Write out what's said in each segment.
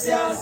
I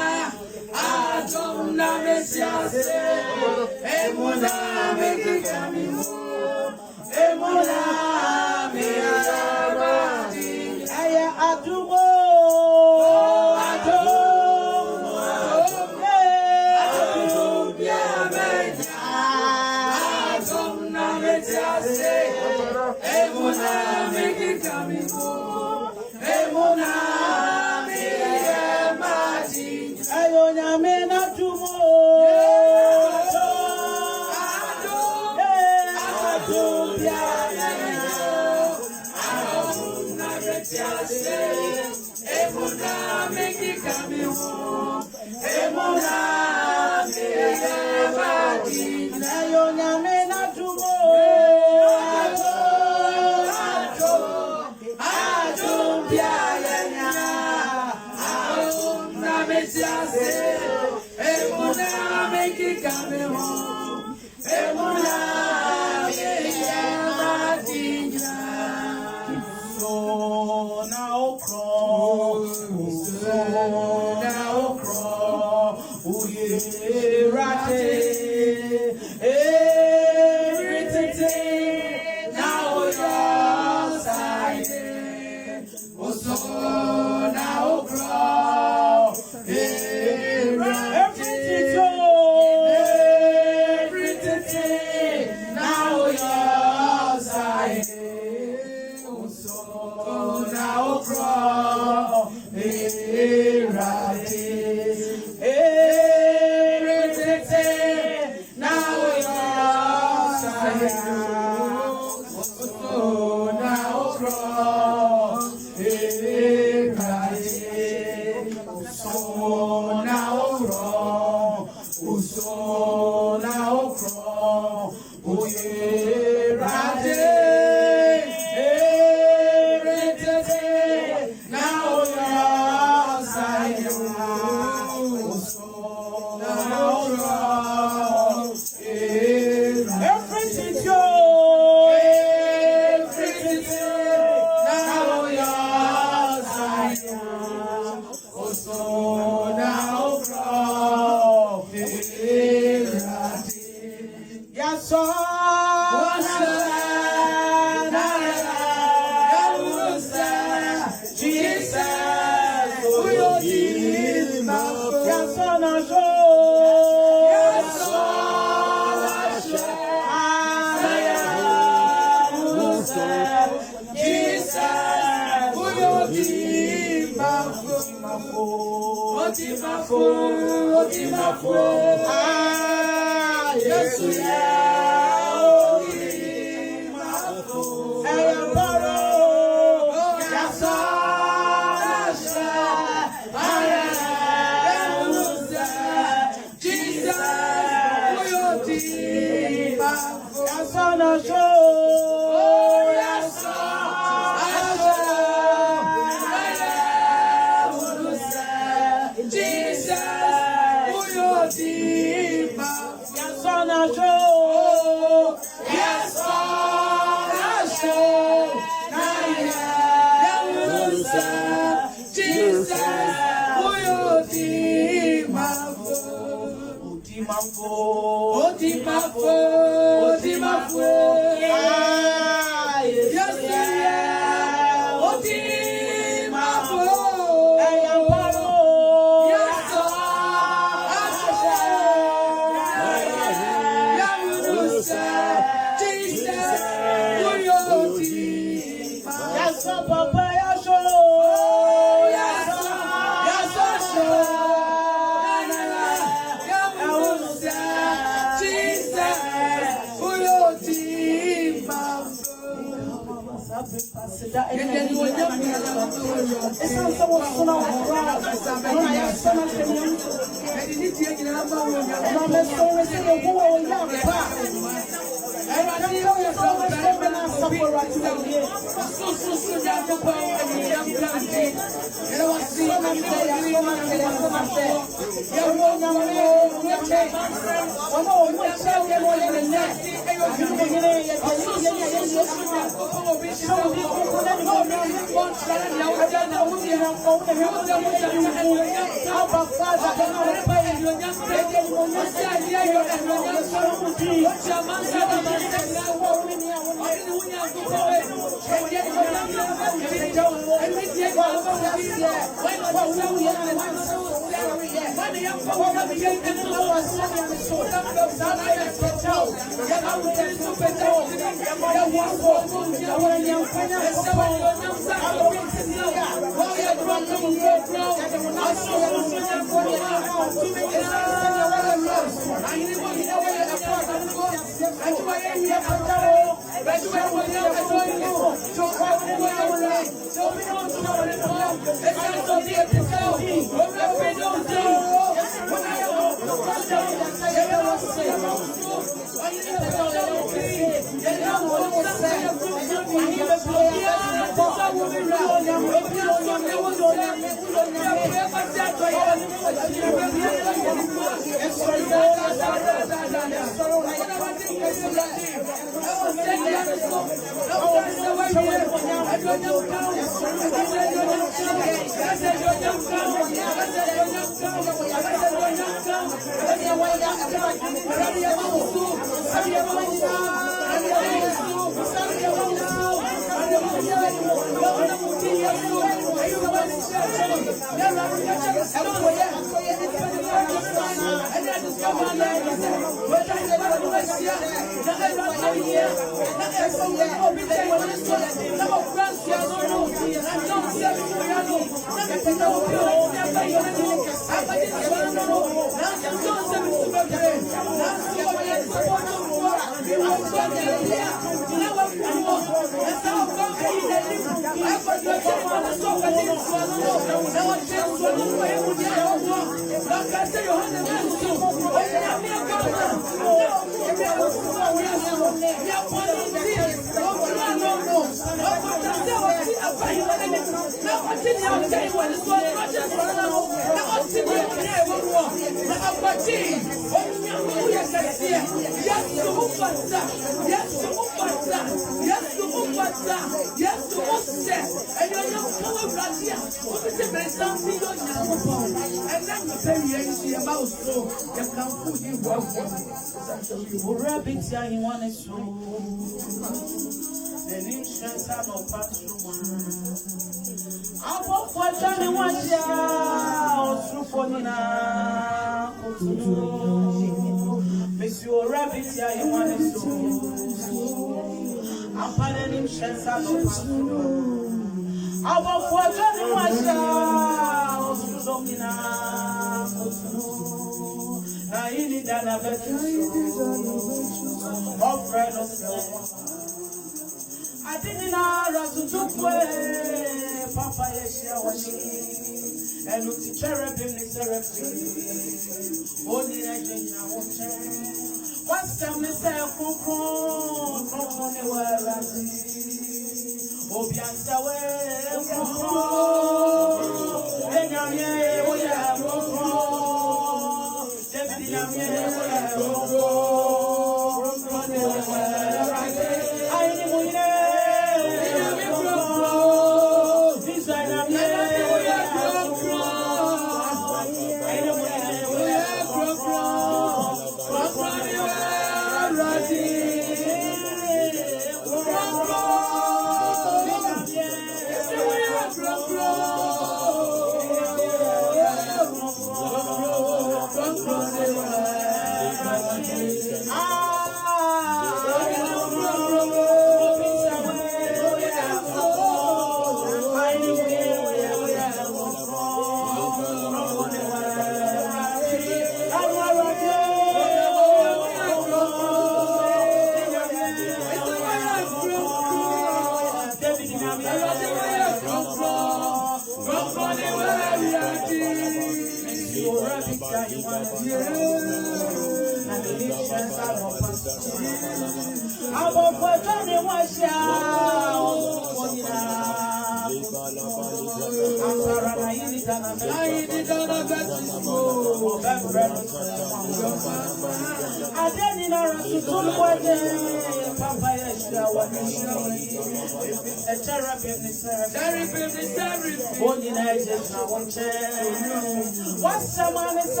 What's someone is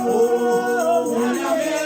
Oh,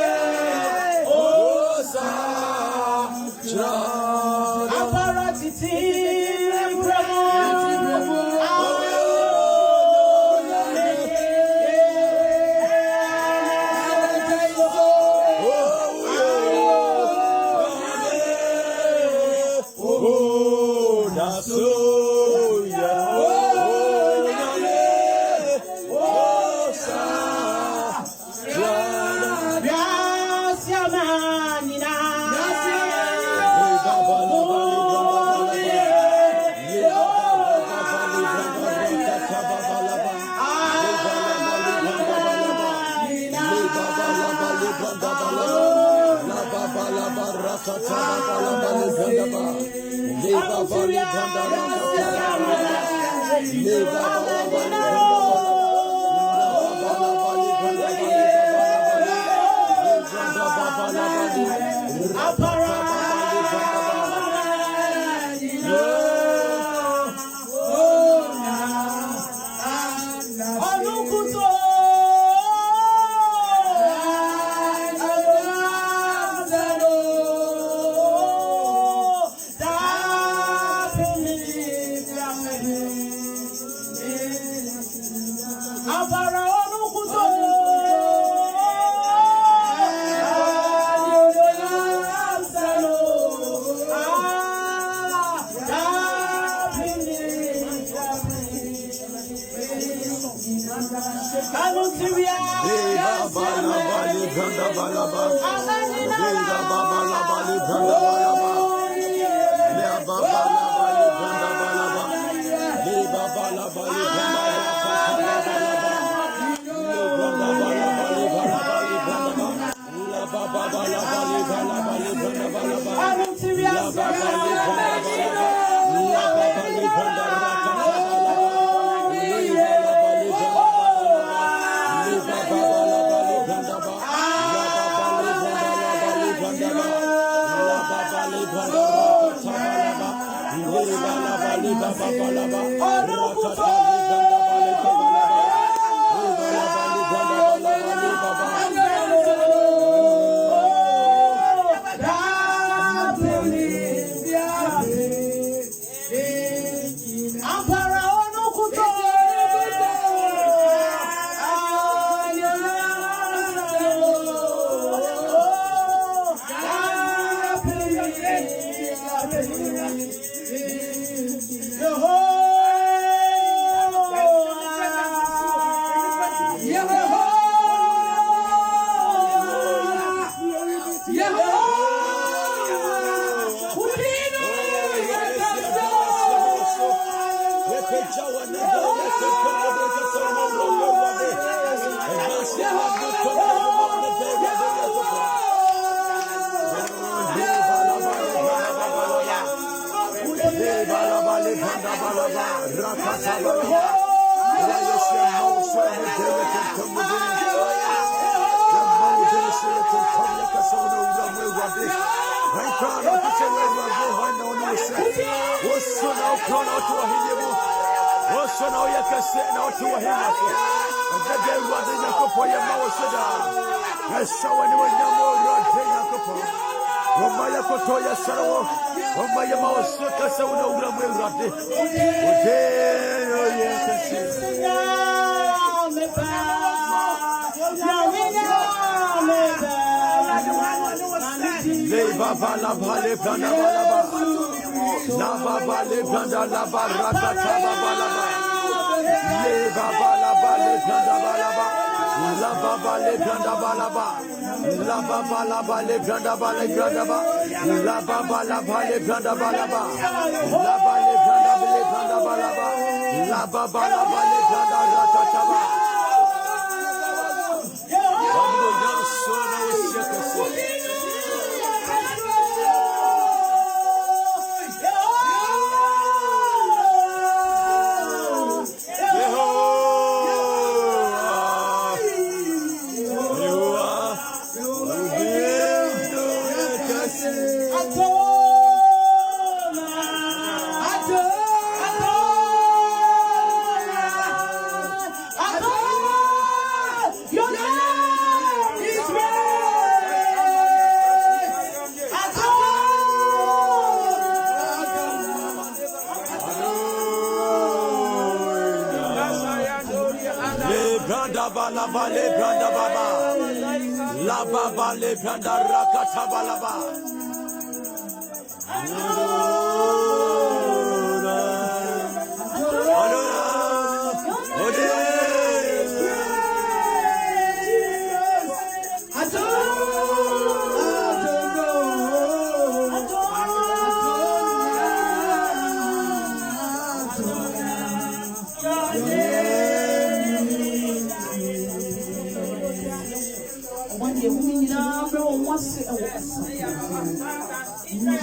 wase e wo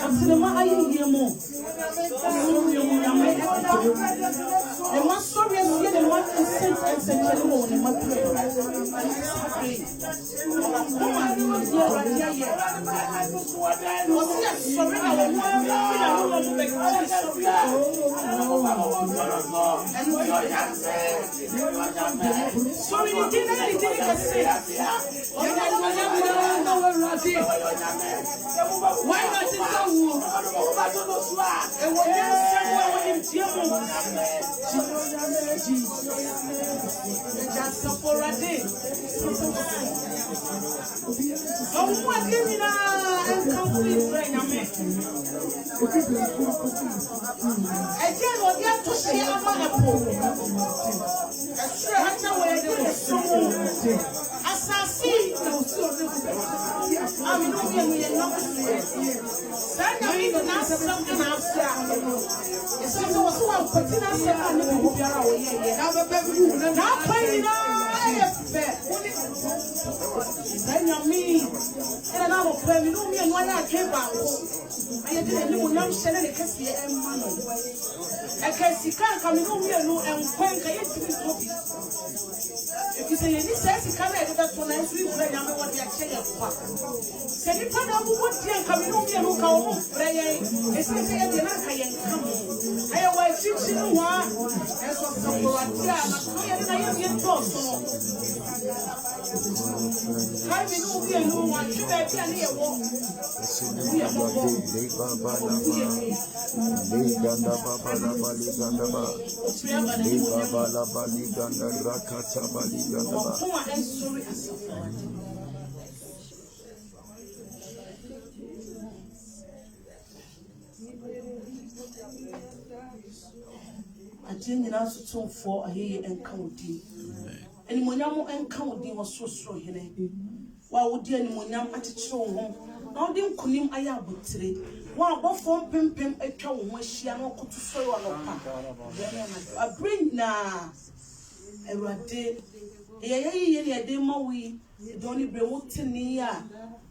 asinema ayi yemo e ma sorry e de ma consent and sexual mo ne ma pray sorry you didn't say why not it so if you say you says you can't get that one, I see what I am what they are saying. Say you can't have what you are coming on here, look how pray. It's a say you're not saying come. I was 61 as of the world. I am your boss. I know we are no one to be here. I didn't answer for a year and county. And Monamo and county was so strong here. Why would you any Monam at its home? Now, didn't Kunim Ayabutri. One both from Pim a cow when she and could throw on a bring now a rade. A demo we don't be walking near.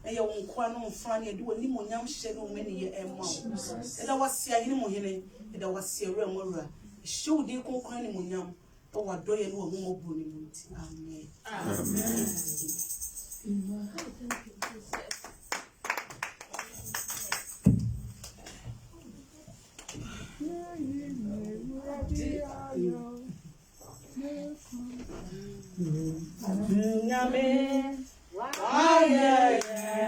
And you won't quite know Franny do a limonam shadow many years and more. And I was seeing him when I was seeing Remora. Show the cocoa monam or what do you know more bullying? Amen. Amen.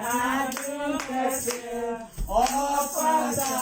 I do care. Oh, Father,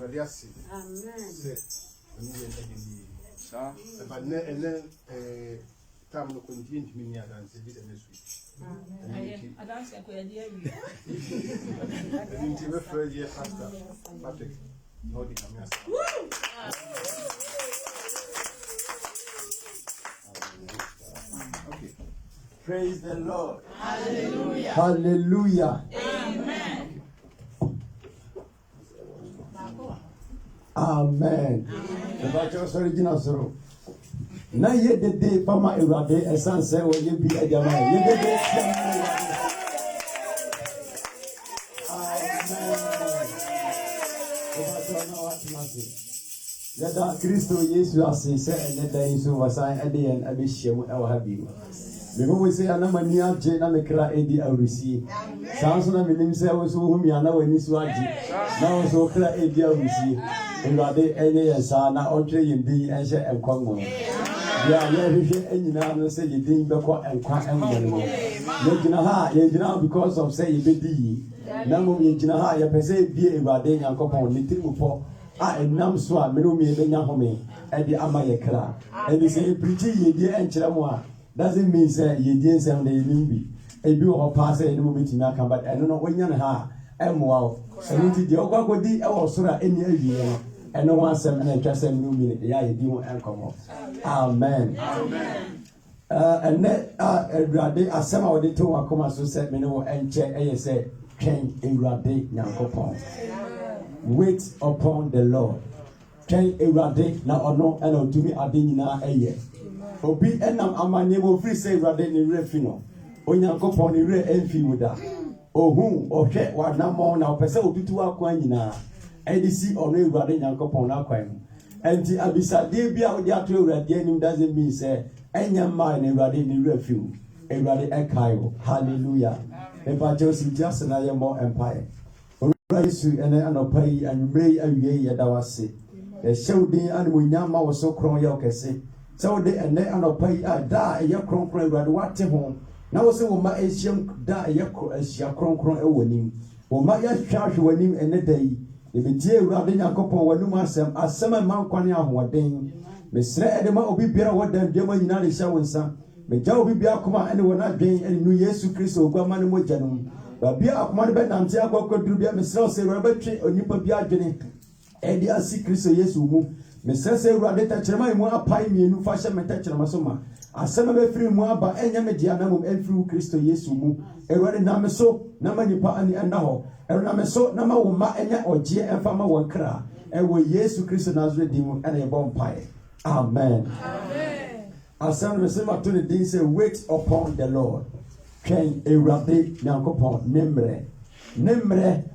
Radiasi. Amen. But then time no continue to me and say this and this week. I don't say I dear you. And in the first year, Pastor Patrick, no, the Kamias. Okay. Praise the Lord. Hallelujah. Hallelujah. Amen. Amen. The Baptist original sorrow. Na ye de day pama Ewurade esan se wo ye bi adama ye de day Yada Kristo Yesu ase se ene dan so wasan ade yen abehyiam e wa ha bi. Me mo we se anamani agye na mekra edi awrusi. Sanso na menim se wo so humi ana wani so agye. Na wo so kra edi awrusi. Ewurade enye yesa na otwe yindi enhye enkwango. Ya hwehwe enyina no se yidin bekọ enkwa enwere. Ye gina ha ye gina because of say yebedi. Na mo ye gina ha ye pese bie Ewurade Nyankopon ni tirimupo. Enam so a me no me benya home e di ama ye kra. And they say preach ye die enkyere mo a doesn't mean say ye die nsem na ye nimbi. E bi ho pa say ene mo betimi aka but eno no onya ne ha emoa o. Eno ti di ogwagodi e wo soro a eni awie no. Eno ho asem na etwa sem no mi ya ye di ho enkomo. Amen. Amen. And Ewurade asem a wo de to akoma so say me no enche e ye say twen Ewurade Nyankopon. Wait upon the Lord. Twen Ewurade na ono ena otumi ade nyina eye. Obi enam amanye wo free say Ewurade ni refi no. Onyankopon ni re enfi woda. Ohun ohwe wanamo na opese otutu akwa nyina. Edisi ono Ewurade Nyankopon na akwan mu. Enti abisade bia odi ato Ewurade anim doesn't mean say enya mai na Ewurade ni refi wo. Ewurade ekaiwo. Hallelujah. Eba Joseph just na ye more empire. Yesu ene anopa yi anwumre awie ye da wase e shewdin animunya ma wo so kron ye okese sewde ene anopa yi da ye kronkron Ewurade wate ho na wo se wo ma ehiem da ye ahia kronkron e wonim wo ma ye hwahwe wanim ene da yi e betie Ewurade Nyankopon wanum asem ma nkwane ahoden mesre ede ma obi biara wodan dwema nyina de hya wonsa me ja obi bia koma ene wona dwen ene nu Yesu Kristo ogwama ne mojanum Babia akomane be nante akwakoduru bia mesra se Ewurade betwe onipa bia adwene edi asi Kristo Yesu mu mesra se Ewurade takyerema mu apai mienu fa hye metakyerema so ma asema be firi mu aba enya media na mum enfiri Kristo Yesu mu Ewurade na me so na manipa ani enda ho Ewurade na me so na ma wo ma enya ogye emfa ma won kra ewo Yesu Kristo Nazareth mu ena ye bompai amen amen asema me se ma to the din say wait upon the Lord Twen Ewurade Nyankopon nemre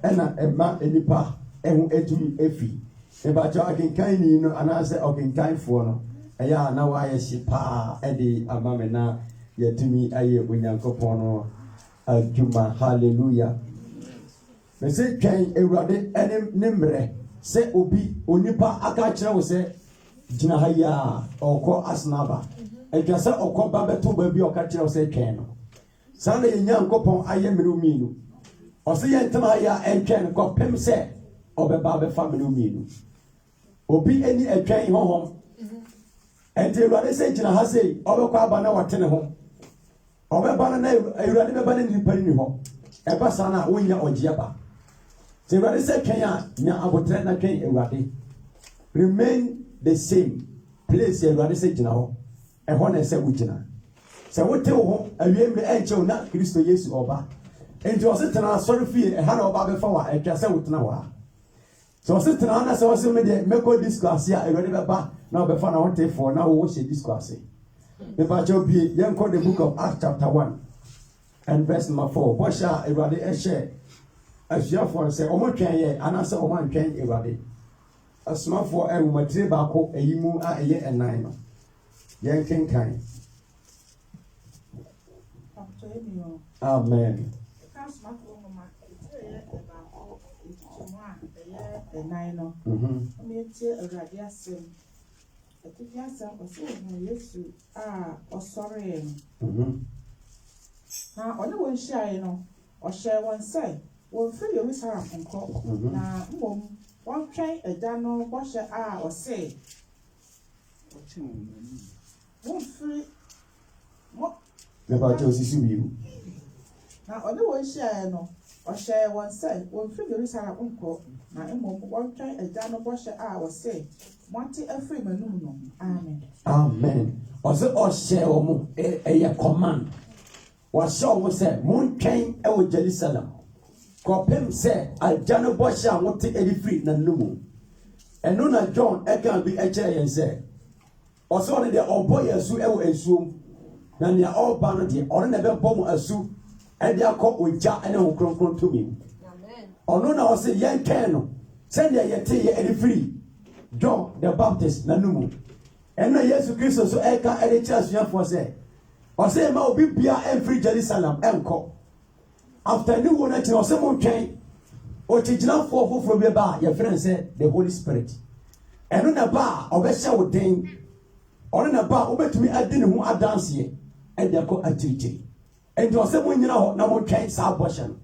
ena ema enipa ehu etumi efi eba cha akinkan ni no anase akinkan fo no eya na wa ye shipa edi amamena yetumi aye Onyankopon no adwuma hallelujah me se twen Ewurade nemre se obi onipa aka kire wo se gina ha ya okọ asnaba edwa se okọ ba beto ba bi oka kire wo se twen no Sanda ye Nyankopon aye menu ose ye ntama ya entwen ko pem se obeba be fa menu obi eni etwen honhom enti Ewurade se gina ha sei obekwa aba na watene ho obeba na Ewurade beba na nipa ni ho eba sana wonya ogye ba se Ewurade se twen a nya abotre na twen Ewurade remain the same place Ewurade se gina ho ho na se wo gina se wote wo awiemre enche na Kristo Yesu oba enti osetena asori fie ha na oba be fa wa etwa se wotena wa so osetena na se wose me de meko discourse ya Ewurade beba na obe fa na wote for na wo she discourse me ba jo bi yenko the book of Acts chapter 1 and verse number 4 what shall Ewurade share afia for say omotwen ye anase omantwen Ewurade asma for ewumatire ba ko eyimu a eye enan no yenkenkan Amen. Na onye won hia no o hye won say won free Jerusalem nko na mbom one try a dano, wash a or say, won't free. Never just you. Now, other share no, or share one side, one figure is our uncle. Now, one try a dano, wash a or say, want it a free manuno. Amen. Amen. Also, or share a command. What Saul was said, Moon came out Jerusalem. Copem said, I Jano Bosha want to edit free Nanumu. And Nuna John, I can be a chair and said, or so the old boy who assume, then they are all banity, or never bomb assume, and they are caught with Jack and who cron to me. Or Nuna was a young canoe, send your tea edit free. John the Baptist Nanumu. And no yes Christ so I can edit church young for say. Or say, ma obi bia every Jerusalem enko. After new one or some train, or Tijana for be bar, your friend said, the Holy Spirit. And on a bar, or Besha would ding, or in a bar, over to me, I didn't want to dance here, and they call a teaching. And to someone you know, no more train, Saboshan.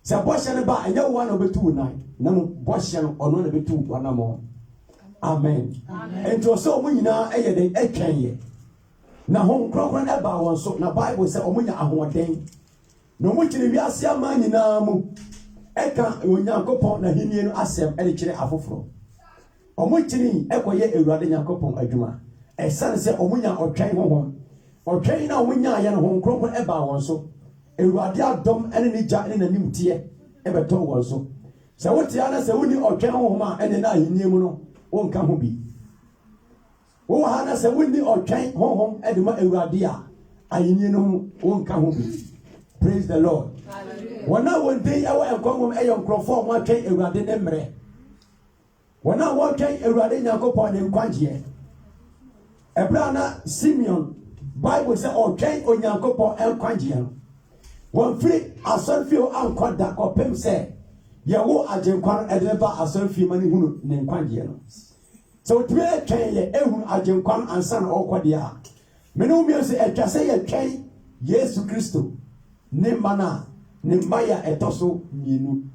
Saboshan bar, and no one over 2 9, no Boshan or none of it 2 1 more. Amen. And to someone you know, a can ye. Na hon krokron eba won so na Bible say omunya ahoden no mu kire wi ase amani na mu eka onyankopon na hinie no asem e kire afoforo omu kire ekoye ewurade nyankopon adwuma esane se omunya otwen honhom otwen na omunya ya no hon krokron eba won so ewurade adom ene ni gya ene nanim tie ebeto won so se wote ana se woni otwen honhom a ene na hinie mu no wonka ho bi wo hana se wonni otwen honhom edema ewurade a ayini no wonka ho bi. Praise the Lord. Hallelujah. Wana wonde awa enkomom eyonkrofo mo atwen ewurade ne mre. Wana wotwen ewurade nyankopon ne nkwaje. Ebra na Simeon Bible say otwen onyankopon enkwaje no. Won free asonfio ankoda kopem se ye wo agenkwan edeba asonfio mani hunu ne nkwaje no. So to be a train, ehun agenkwan ansa na okwade a me no mi se etwa se ye train Yesu Kristo ne mana ne maya etoso mienu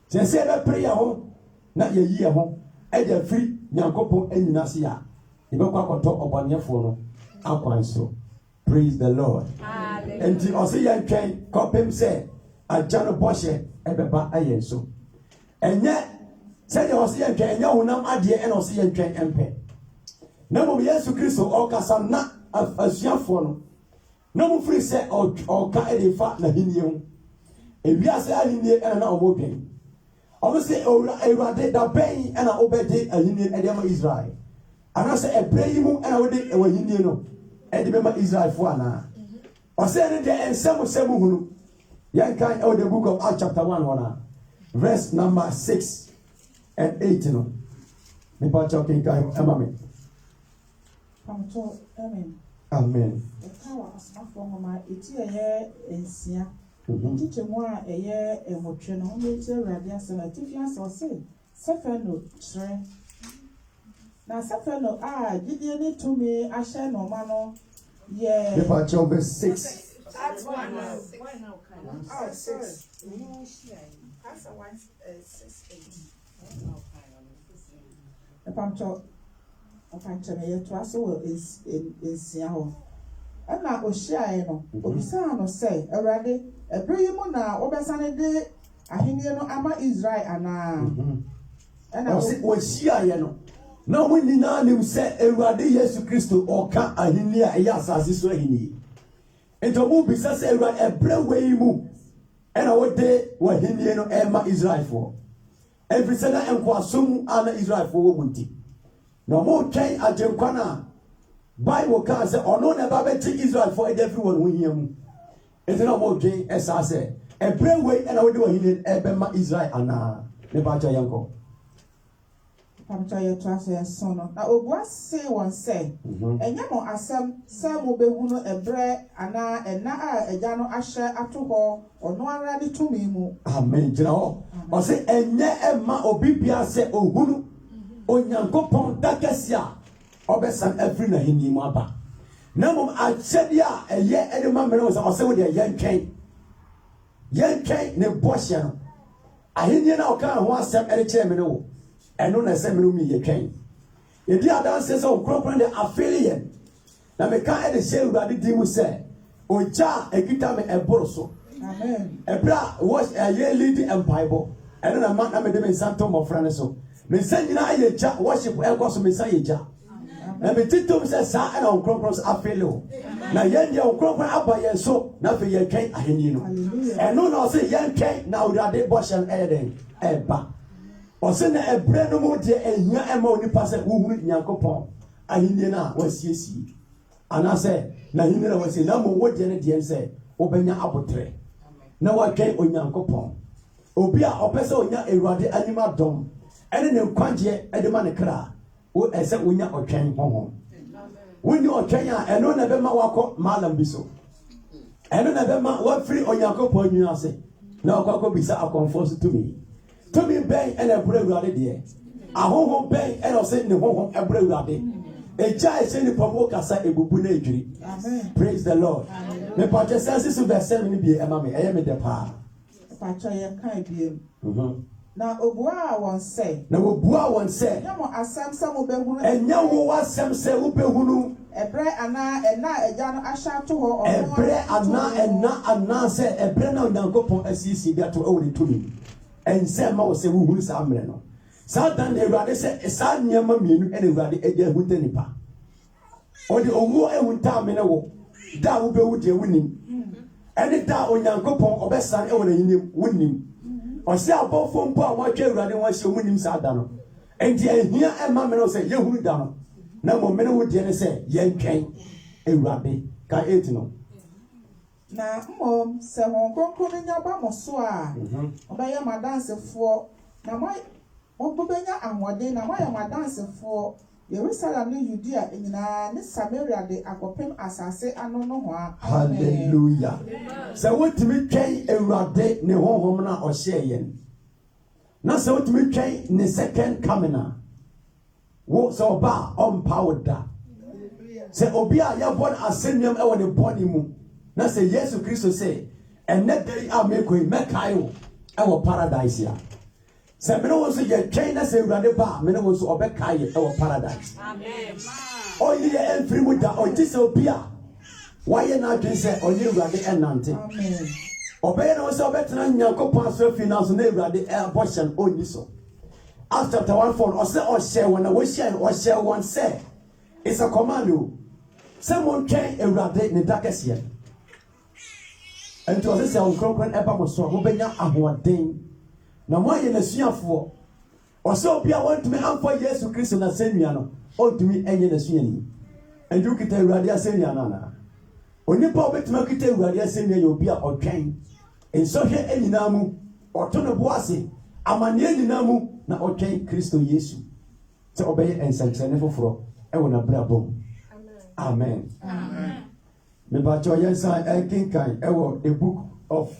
se se be prayer ho na ye yi ho e ja free nyankopon anyina se a e be kwa koto obonefo no akwan so. Praise the Lord. Hallelujah. And the also ye train kopem se ajano boshe e be ba ayen so enye said the Ossian train, no one idea and Ossian train MP. No more Yesu Christo or Casana of a Siaphone. No more free set or Kaedi fat na hinium. If we are saying in and now working. Obviously, I did that bay and I obeyed a Indian Edema Israel. And I say a prayimu and I would did a Indian Edema Israel for an or saying there and some who young kind of the book of Acts chapter 1, verse number 6. And 8, no. Me pa talking time, amen. Amen. Amen. The power of smartphone, my etier ensia. Teacher moi a year and what you know, later radiance and a difference or say, Sefano, tre. Now, Sefano, did you need to me? I shall no mano. Yeah. Me pa talk verse 6. That's one. Oh, 6. That's a 1, 6, 8. The puncture me yet was is in Siaho. And now, Oshiano, Obisano say, already a brimona, Obasane de Ahiniano Ama Israel and I was Shiano. No one in Nanim said, Eradi Yesu Christo or Ka Ahinia Yasa Siswahini. And to move besides a breadway move. And I would day where Hiniano Emma Israel for. Every Sana and Kwasum Anna Israel for Wunti. No more train at Jenkwana. Bible can say, or no, never take Israel for everyone who hear me. It's no more train, as I say. A breadway and I would do a hidden Ebema Israel Anna. Nebacha Yanko. I'm trying to answer son. Now, what say one say, and you know, as some will be who a bread and now a jano asher at all or no one ready to me. Amen. Or say, and ne Emma Obibia say, oh, who Onyanko Pon Dakasia, Obesan every na hini maba. Now, I said, ya, a year and a man was also with a young train. Young train, ne Boshan. ahenni na oka ho asem ere kire me no eno na se me no mi ye twen ye di adanse se okronkron de affiliate na me ka e de se urade di mu se oja ekita me eboro so Amen. ebra was a ye lead bible eno na ma na me de me santo mo frane so me sanyina aye ja worship e go so me say ja na me titom se sa na okronkron affiliate na yen ya okronkron abaye so na fe ye twen ahenni no eno na se yen twen na urade boshan eden eba ose na ebre no mo de ehia ema onipa se wuhuru nyankopon ahenni na wasiesi anase na hinni na wasi na mo wode ne de nse obenya abotre na watwen onyankopon obi a opese onya ewurade anima dom ene ne kwagye edema ne kra wo ese onya otwen honhom woni otwen a eno na be ma wako malam biso eno na be ma wa free onyankopon nyu ase na akoko bisa akonfo to me ben ene bure ewurade de ahohom ben ene ose ne honhom ebure ewurade eja ese ni pomo kasa ebubu na edwiri. Praise the Lord. Me pache sense su verse 7 ni bi e ma me eye me de pa Pacha ye kan biem. Na obua won say. Na obua won say. Nyamo asam sam obehunu. Enya wo wasam say obehunu. Ebre ana ena eja no ahya to ho. Ebre ana say ebre na onyankopon asisi bia to e woni tumi. Ense ma wo say wo hunu sa amre no. Satan ewurade say sa nyama mienu ene ewurade eja hunta nipa. Odi owo ehunta me ne wo. Da wo be wo de wonim. Ene da onyankopon obesan e wona yinim wonim. Ose abofo mpo a watwa ewurade won hye wonim sa da no. Enti ehia ema me no say yehunu da no. Na mo me ne wo de ne say yentwen ewurade ka 8 no. Na mmom se hon kronkron nya ba mo so a obaye madansefo na mo obubenya ahwode na mo ya madansefo Jerusalem ni Judea nyina ni Samaria de akopem asase ano no ho a. Hallelujah. Se wotimi twen ewurade ne honhom na ohye yen. Na se wotimi twen ne second coming na. Wo so ba on powder. Se obi a ya born asenium e wo ne body mu. Na se Yesu Kristo say enne day a mekoi mekayo e wo paradise ya. Se me no wo so ye twen na se ewurade ba me no wo so obekaye e wo paradise. Amen. O ye enfiri mu da o ti se obi a why na dwen se onye ewurade enante. Amen. Obey no so betena nyankopon so finance na ewurade abortion oni so. Acts chapter 1:4 or say or share when we share or share one say it's a command. Someone twen ewurade ne dakese. And to say on kronkron eba mo so mo benya ahoden. Na mo ye na suafo o se obi a want me amfa Yesu Kristo na senua no o tumi enye na suani endu kita ewurade asenua na na onipa obetuma kita ewurade asenua ye obi a otwen ensohwe enyina mu oto ne boase amane enyina mu na otwen Kristo Yesu se obeye ensantsane foforo e wona brabom. Amen. Amen. Me ba cho yensa enkinkan e wo the book of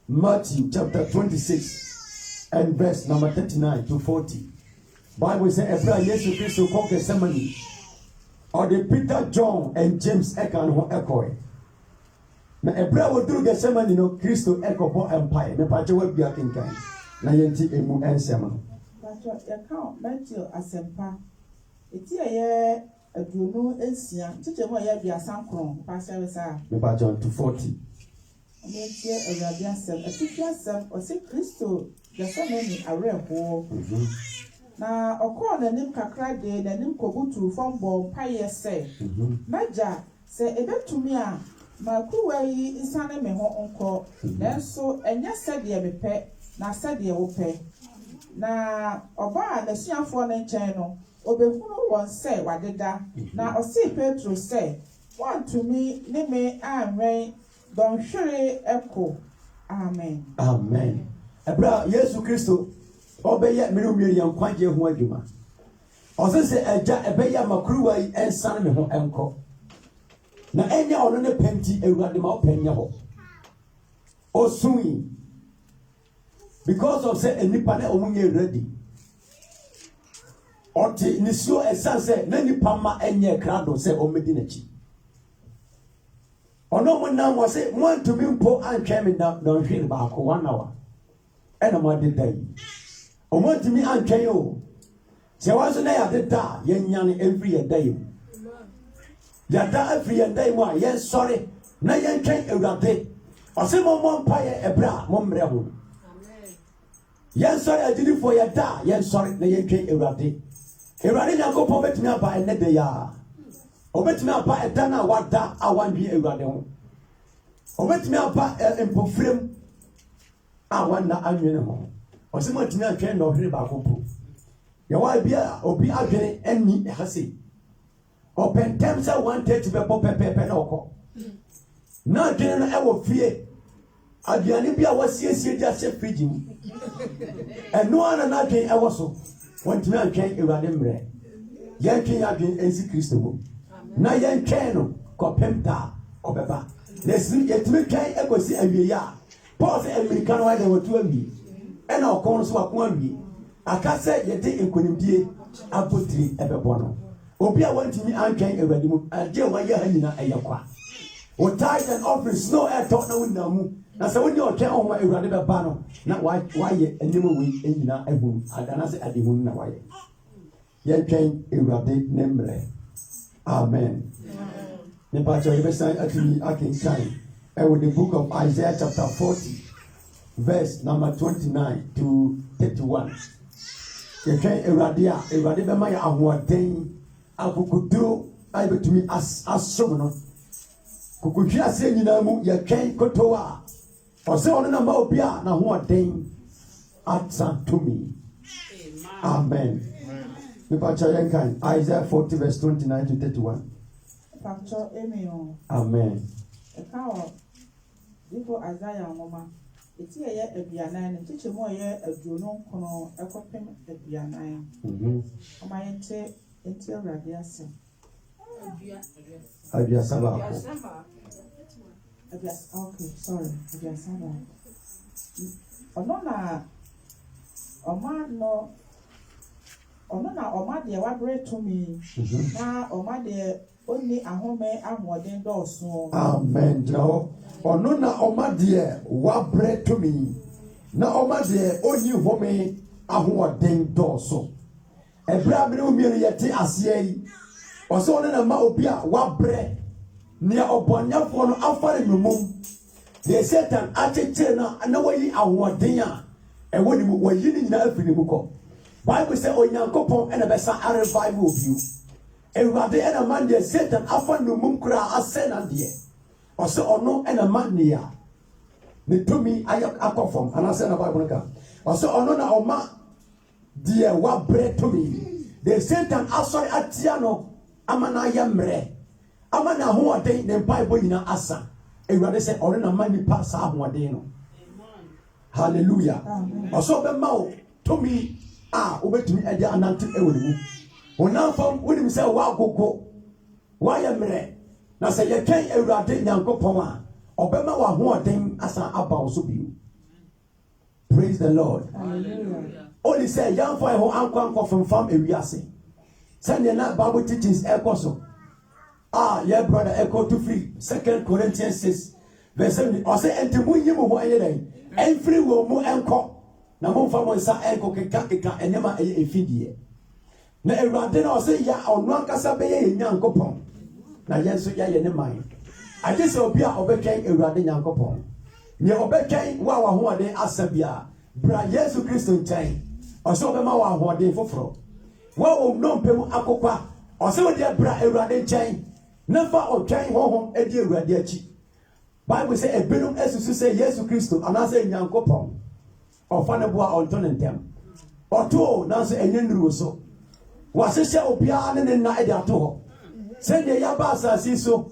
Matthew chapter 26 and verse number 39 to 40. Bible says, Ebra Yesu Christo konke semani. Or the Peter, John, and James ekan ho ekoe. Na Ebra wo duru ge semani no Christo eko bo empire. Me pa che wa bia kinkan. Na yenti emu ensema. Pacho ya Matthew asempa. Eti ye aduonu ensia. Tite mo ya bia sankron pa seresa. Me pa John 2:40. Metie ewurade asem. Etifi asem o se Christo Yesemeni areho na okọ nanim kakra de nanim kobutu fombo paye se maja se ebetumi a makuwa yi insane me ho onko nanso enye sede mepe na sede wo pe na oba na suafo ne nchen no obehunu won se wadeda na osi Petro se wantumi ne me anwen don hwere eko. Amen. Amen. Ebra Yesu Kristo obeye menu mieri yankwagye ho adwuma. Osese eja ebeye makruwa yi ensan me ho enko. Na enya ono ne penti ewurade ma openya ho. Osui. Because of say enipa na omunye ready. Oti nisio esanse na nipa ma enye krado se omedi na chi. Ono mo na mo se mo antumi mpo antwe me na hwere ba ko 1 hour. ɛna mo adeda yi ɔmo ntumi antwɛn o sɛ wɔn nso na yɛadeda yɛn nyane efiri yɛn da yi mu yɛda efiri yɛn da yi mu a yɛn sɔre na yɛn twɛn Awurade ɔsɛ mo mmɔ mpaeɛ ɛbrɛ a mo mmerɛ ho yɛn sɔre agyinifoɔ yɛda yɛn sɔre na yɛn twɛn Awurade Nyankopɔn bɛtumi aba ɛnɛ da yi a ɔbɛtumi aba ɛda no a wada a wandwe Awurade ho ɔbɛtumi aba mpofirem a wanna anwene ho ɔsɛ mo atumi atwɛn na ɔhwere baako po yɛwɔ bi a obi adwene ani ɛha se ɔpɛntɛm sɛ 130 bɛbɔ pɛpɛɛpɛ na ɔkɔ na adwene no ɛwɔ fie aduane bi a wɔasiesie de ahyɛ fridge mu ɛno ara na n'adwene ɛwɔ so wɔntumi antwɛn Awurade mmerɛ yɛntwɛn adwene ɛnsi Kristo mu na yɛntwɛn no kɔpem ta ɔbɛba na esi yɛtumi twɛn ɛkɔsi awie a Paul sɛ Amerika no wɔde wɔtu awie ɛna ɔkɔn no so wɔko awie aka sɛ yɛde nkonimdie abotire ɛbɛbɔ no obi a wɔntumi antwɛn Awurade mu agye wɔyɛ ha nyina ɛyɛ kwa wo tithe and offering snow ɛtɔ na wonam mu na sɛ wonni ɔtwɛn ɔhoma Awurade bɛba no na wayɛ nneɛma wei nyina ahunu adana sɛ ade hu na wayɛ yɛntwɛn Awurade ne mmerɛ amen nipa kyerɛ yɛbɛsan atumi akenkan ɛwɔ the book of Isaiah chapter 40 verse number 29 to 31 yɛtwɛn Awurade a Awurade bɛma yɛ ahoɔden akokoduro a yɛbɛtumi asom no kokodwi ase nyinaa mu yɛtwɛn kotow a ɔsɛ ɔno na ma obi a n'ahoɔden asa tumi amen nipa kyerɛ yɛnkan Isaiah 40 verse 29 to 31 Pastor Emio. amen Ɛka before Isaiah nwoma eti ɛyɛ aduanan ne nkyekyɛ mu ɛyɛ aduonu nkono ɛkɔpem aduanan ɔma yɛnte enti Awurade ase aduasa baako okay sorry aduasa baako ɔno na ɔma deɛ wabrɛ tumi na ɔma deɛ oni ahome ahoɔden dɔɔso amen gyina hɔ ɔno na ɔma deɛ wabrɛ tumi na ɔma deɛ oni home ahoɔden dɔɔso ɛbrɛ a mene mmienu yɛte aseɛ yi ɔsɛ ɔno na ma obi a wabrɛ nea ɔbɔnyɛfoɔ no afa ne nomom deɛ Satan akyekyere na wayi ahoɔden a ɛwɔ ne mu wayi ne nyinaa afiri ne mu kɔ Bible sɛ Onyankopɔn ɛna bɛsa arevive obi Awurade ɛna ma deɛ Satan afa nomum koraa asɛ na deɛ ɔsɛ ɔno ɛna ma nea ne tumi ayɛ akɔ fam anaasɛ na Bible ka ɔsɛ ɔno na ɔma deɛ wabrɛ tumi deɛ Satan asɔre atia no ama na ayɛ mmerɛ ama na ahoɔden ne mpaebɔ nyinaa asa Awurade sɛ ɔno na ma nipa saa ahoɔden no hallelujah ɔsɛ ɔbɛma wo tumi a wobɛtumi ɛde anante ɛwɔ ne mu onamfam wonim sɛ woagogo woayɛ mmerɛ na sɛ yɛtwɛn Awurade Nyankopɔn a ɔbɛma w'ahoɔden asan aba wo so bio praise the Lord only sɛ yɛmfa ɛhɔ ankɔ femfam ewiase sɛdeɛ na Bible teachings ɛkɔ so yɛ brother ɛkɔ to free 2 Corinthians 6 verse 7 ɔsɛ ɛnti monyi mo ho ɛyɛ dɛn ɛmfiri wɔ mu ɛnkɔ na momfa mo nsa ɛnkɔ keka ɛnɛma ɛyɛ ɛfidie na Awurade na ɔsɛ ya ɔno ankasa bɛyɛ yɛ Nyankopɔn na yɛn nso yɛyɛ ne man agye sɛ obi a ɔbɛtwɛn Awurade Nyankopɔn nea ɔbɛtwɛn wo a w'ahoɔden asa bia bra Yesu Kristo nkyɛn ɔsɛ ɔbɛma wo ahoɔden foforɔ wo a ɔnɔmpɛ mu akokwa ɔsɛ wode bra Awurade nkyɛn na fa ɔtwɛn honhom adi Awurade akyi Bible sɛ ebinom asusu sɛ Yesu Kristo anaasɛ Nyankopɔn ɔfa ne boa ɔnto ne ntɛm ɔtoo nanso ɛnyɛ nnuru so wɔahyehyɛ obiara ne ne nna ɛde ato hɔ sɛdeɛ yɛaba asase so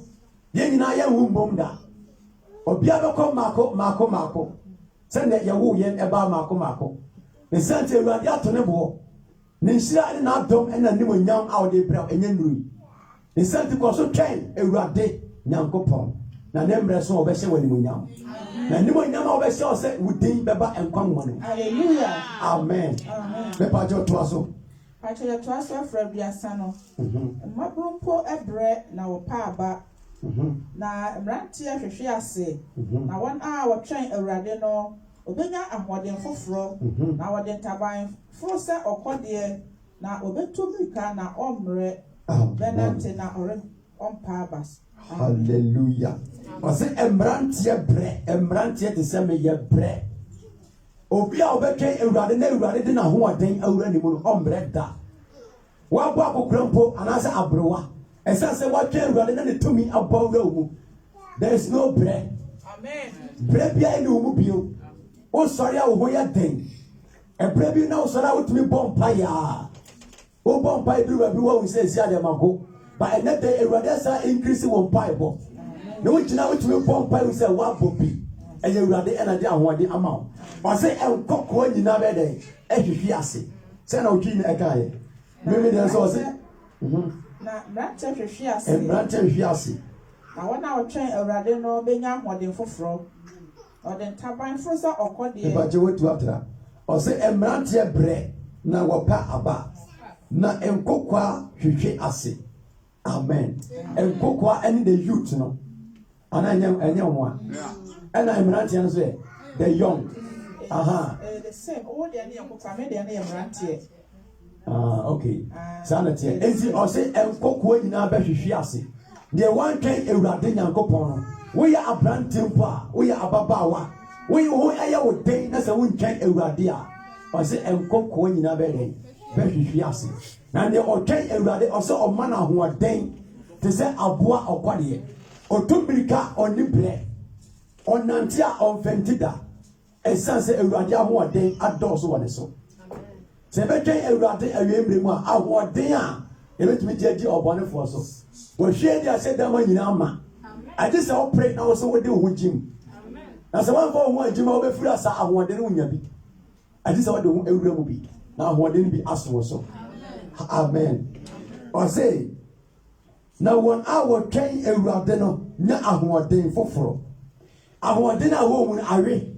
yɛn nyinaa yɛnhu mbom da obiara bɛkɔ maako sɛdeɛ yɛwo yɛn ɛbaa maako ne sɛnte Awurade ato ne boɔ ne nhyira ne n'adɔm ɛna nimonyam a wɔde brɛ ɛnyɛ nnuru ne sɛnte kɔ so twɛn Awurade Nyankopɔn na ne mmerɛ so ɔbɛhyɛ wɔ nimonyam na nimonyam a ɔbɛhyɛ wɔ sɛ wo din bɛba nkwa nwoma no hallelujah amen mepagye ɔtoa so Actually, to us for Biasano, Mabrumpo ebre na wopaba. Na Brantia Fishia say, now 1 hour train a radino, obenya ahoɔden foforɔ na wɔde ntaban foro sɛ ɔkɔdeɛ na obetu mirika na ɔmmerɛ bɛnante na ɔmpa aba. Hallelujah. Ɔsɛ mmranteɛ brɛ mmranteɛ te sɛ meyɛ brɛ obi a ɔbɛtwɛn awurade na awurade de n'ahoɔden awura ne mu no ɔmmerɛ da wabɔ akokora mpo anaasɛ abrewa ɛsɛ sɛ watwɛn awurade na ne tumi abɔ awura wo mu. There is no brɛ. Amen. Brɛ biara ne wo mu bio wosɔre a wo ho yɛ den ɛbrɛ bi na wosɔre a wotumi bɔ mpaeɛ a wobɔ mpaeɛ bi wɔ bi wɔ wo sɛ ɛsi adɛmago ba ɛnɛ dɛ awurade asa increase wɔ mpaeɛbɔ na wogyina wotumi bɔ mpaeɛ wo sɛ woabɔ bi ɛyɛ awurade ɛna de ahoɔden ama wo ɔsɛ ɛnkɔkɔɔ nyinaa bɛɛ dɛn ɛhwehwe ase sɛ na wotwi ne ɛkaeɛ meme deɛ sɛ ɔsɛ na mmeranteɛ hwehwe ase mmeranteɛ hwehwe ase na wɔn a wɔtwɛn awurade no bɛnya ahoɔden foforɔ ɔde ntaban foro sɛ ɔkɔdeɛ ìbàjẹ́ wetu atra ɔsɛ mmeranteɛ brɛ na wɔpa aba na nkokwa hwehwe ase amen nkokwa ɛne the youth no ana ɛnyɛ wɔn a ɛna mmeranteɛ no so yɛ the young the same owó deɛ ne yɛ nkokwa me deɛ ne yɛ mmeranteɛ okay saa na teɛ eti ɔsɛ nkokwa nyinaa bɛhwehwe ase deɛ wɔntwɛn awurade nyankopɔn no woyɛ aberante mpo a woyɛ ababaawa woyɛ wo ɛyɛ wo den na sɛ wontwɛn awurade a ɔsɛ nkokwa nyinaa bɛhwehwe ase na deɛ ɔtwɛn awurade ɔsɛ ɔma no ahoɔden te sɛ aboa ɔkwadeɛ ɔto mirika ɔne berɛ ɔnante a ɔmfɛnti da ɛsiane sɛ awurade ahoɔden adɔɔso wɔ ne so sɛ ɛbɛtwɛn awurade awiemmerɛ mu a ahoɔden a yɛbɛtumi gye adi ɔbɔnefoɔ so wɔhwie de ahyɛ dama nyinaa ma agye sɛ wopere na wo sɛ wode wo ho gyim na sɛ woamfa wo ho agyima wobɛfiri asa ahoɔden no wonya bi agye sɛ wode wo ho awura mu bi na ahoɔden no bi aso wo so amen ɔse na wɔn a wɔtwɛn awurade no nya ahoɔden foforɔ ahoɔden a wɔwɔ mu no awe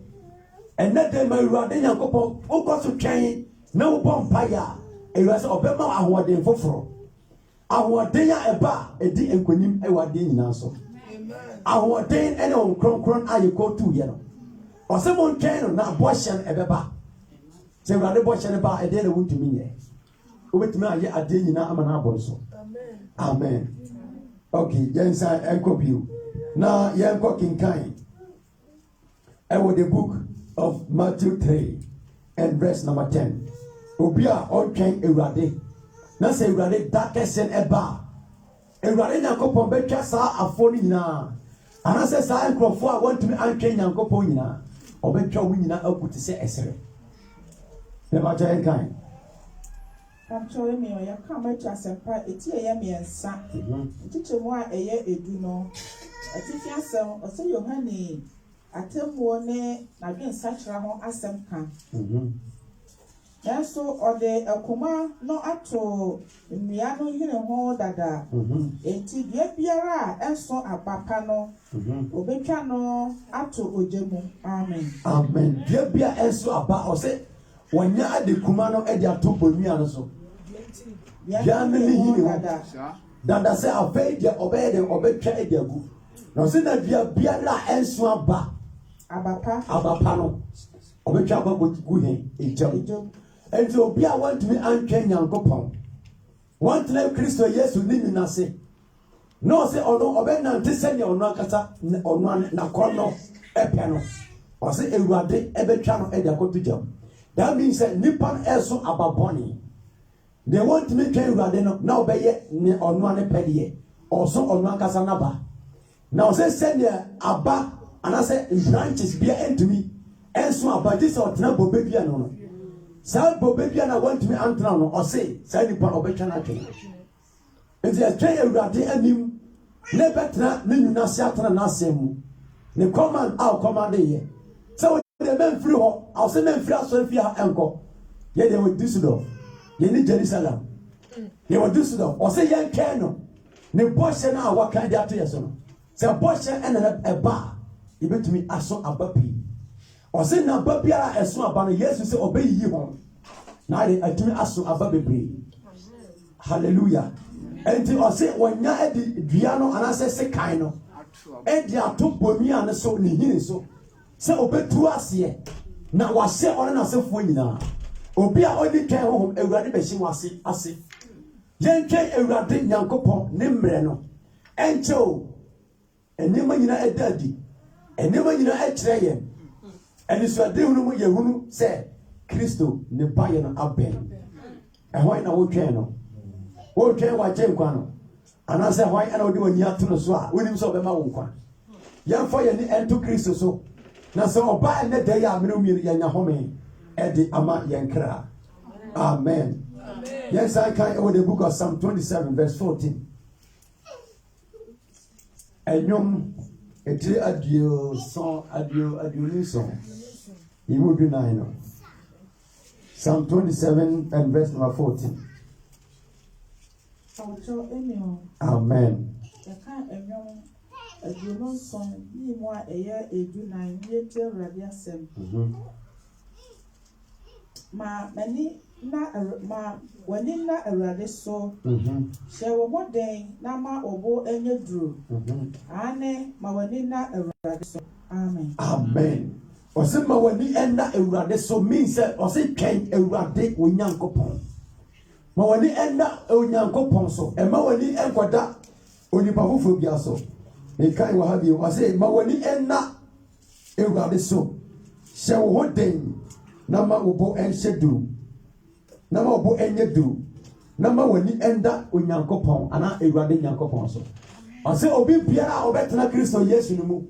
ɛnɛ dɛ ma awurade nyankopɔn wokɔ so twɛn na wobɔ mpaeɛ a awurade sɛ ɔbɛma wo ahoɔden foforɔ ahoɔden a ɛba a ɛdi nkonim ɛwɔ adeɛ nyinaa so ahoɔden ɛne wɔn kronkron a yɛkɔ tuuyɛ no ɔsɛ mo ntwɛn no na bɔhyɛ no ɛbɛba sɛ awurade bɔhyɛ no ba ɛdeɛ na wontumi nyɛ wobɛtumi ayɛ adeɛ nyinaa ama no abɔ so amen okay yɛnsa ɛnkɔ bio na yɛnkɔ kenkan ɛwɔ the book of Matthew 3 and verse number 10 obi a ɔntwɛn awurade na sɛ awurade da kɛseɛ no ɛba a awurade nyankopɔn bɛtwa saa afoɔ no nyinaa anaasɛ saa nkurɔfoɔ a wɔntumi antwɛn nyankopɔn nyinaa ɔbɛtwa wo nyinaa aku te sɛ ɛserɛ bɛmakyɛ yɛnkan Pamcho mi o ya ka metu asempa eti eye miensa ntikyemu a eye edu no atifi asem ose Yohane atemmuo ne n'adwensa kyerɛ ho asɛm ka nanso ɔde akoma no ato nnua no hene ho dada enti dua biara a ɛso abapa no obetwa no ato ogya mu amen dua bia ɛso aba ɔsɛ wɔnya ade kuma no ɛde ato bonua no so dua no ne hene ho dada sɛ afei deɛ ɔbɛyɛ deɛ ɔbɛtwa ɛde agu na ɔsɛ na dua biara a ɛnso aba abapa no ɔbɛtwa aba gu hɛn egyam enti obi a wantumi antwɛn nyankopɔn wantena kristo yesu ne nyina se na ɔsɛ ɔno ɔbɛnante sɛdeɛ ɔno akasa ɔno nakɔnnɔ ɛpɛ no ɔsɛ awurade ɛbɛtwa no ɛde akɔto gyam that means sɛ nipa no ɛso ababɔne deɛ wantumi twɛn awurade no na ɔbɛyɛ ne ɔno ane pɛdeɛ ɔso ɔno akasa naba na ɔsɛ sɛdeɛ aba anaasɛ branches bia ɛntumi ɛnso aba gye sɛ ɔtena bobe bia no no saa bobe bia na wantumi antena no ɔse saa nipa no ɔbɛtwa no atwɛn nti ɛtwɛn awurade anim na ɛbɛtena ne nwuna ase atena n'asɛm mu ne command a ɔcommande yɛ sɛ wɔde mɛmfiri hɔ ɔsɛ mɛmfiri asɔre fie ha ɛnkɔ yɛde wɔ Dusseldorf yɛne Jerusalem yɛwɔ Dusseldorf ɔsɛ yɛntwɛn no ne bɔhyɛ no a wɔka de ato yɛ so no sɛ bɔhyɛ ɛna ɛba a yɛbɛtumi aso aba pii ɔsɛ na aba biara ɛso aba no Yesu sɛ ɔbɛyiyi hɔ na ade atumi aso aba bebree hallelujah enti ɔsɛ wɔnya adi dua no anaasɛ sekan no ɛde ato bonua no so ne hini so sɛ ɔbɛtu aseɛ na wase ɔne n'asefoɔ nyinaa obi a ɔdi twɛn honhom awurade bɛhyɛ mu ase yɛntwɛn awurade nyankopɔn ne mmerɛ no ɛnkyɛ o nneɛma nyinaa ɛda adi nneɛma nyinaa ɛkyerɛ yɛn ɛnisuadehu no mu yɛhunu sɛ kristo ne baeɛ no abɛn ɛhwan na wotwɛn no wotwɛn wagye nkwa no anaasɛ hwan ɛna wode w'ani ato no so a wonim sɛ ɔbɛma wo nkwa yɛmfa yɛni ɛnto kristo so na sɛ ɔba ɛnɛ da yi a mene mmienu yɛnya home ɛde ama yɛn kra amen yes I can over the book of Psalm 27 verse 14 ɛnwom ɛtire aduonison yimu du 9 no Psalm 27 and verse number 14 amen yɛka ɛnwom aduonison yi mu a ɛyɛ edu 9 yɛtie awurade asɛm ma w'ani na awurade so hyɛ wɔ mmɔden na ma ɔbo ɛnyɛ duro ane ma w'ani na awurade so amen ɔsɛ ma w'ani ɛna awurade so means sɛ ɔsɛ twɛn awurade onyankopɔn ma w'ani ɛna onyankopɔn so ɛma w'ani ɛnkɔda onipa foforɔ bia so mekan wɔ ha bio ɔsɛ ma w'ani ɛna awurade so hyɛ wo ho den na ma ɔbo ɛnhyɛ duro na ma ɔbo ɛnyɛ duro na ma w'ani ɛnda onyankopɔn anaa awurade nyankopɔn so ɔsɛ obi biara a ɔbɛtena kristo yesu no mu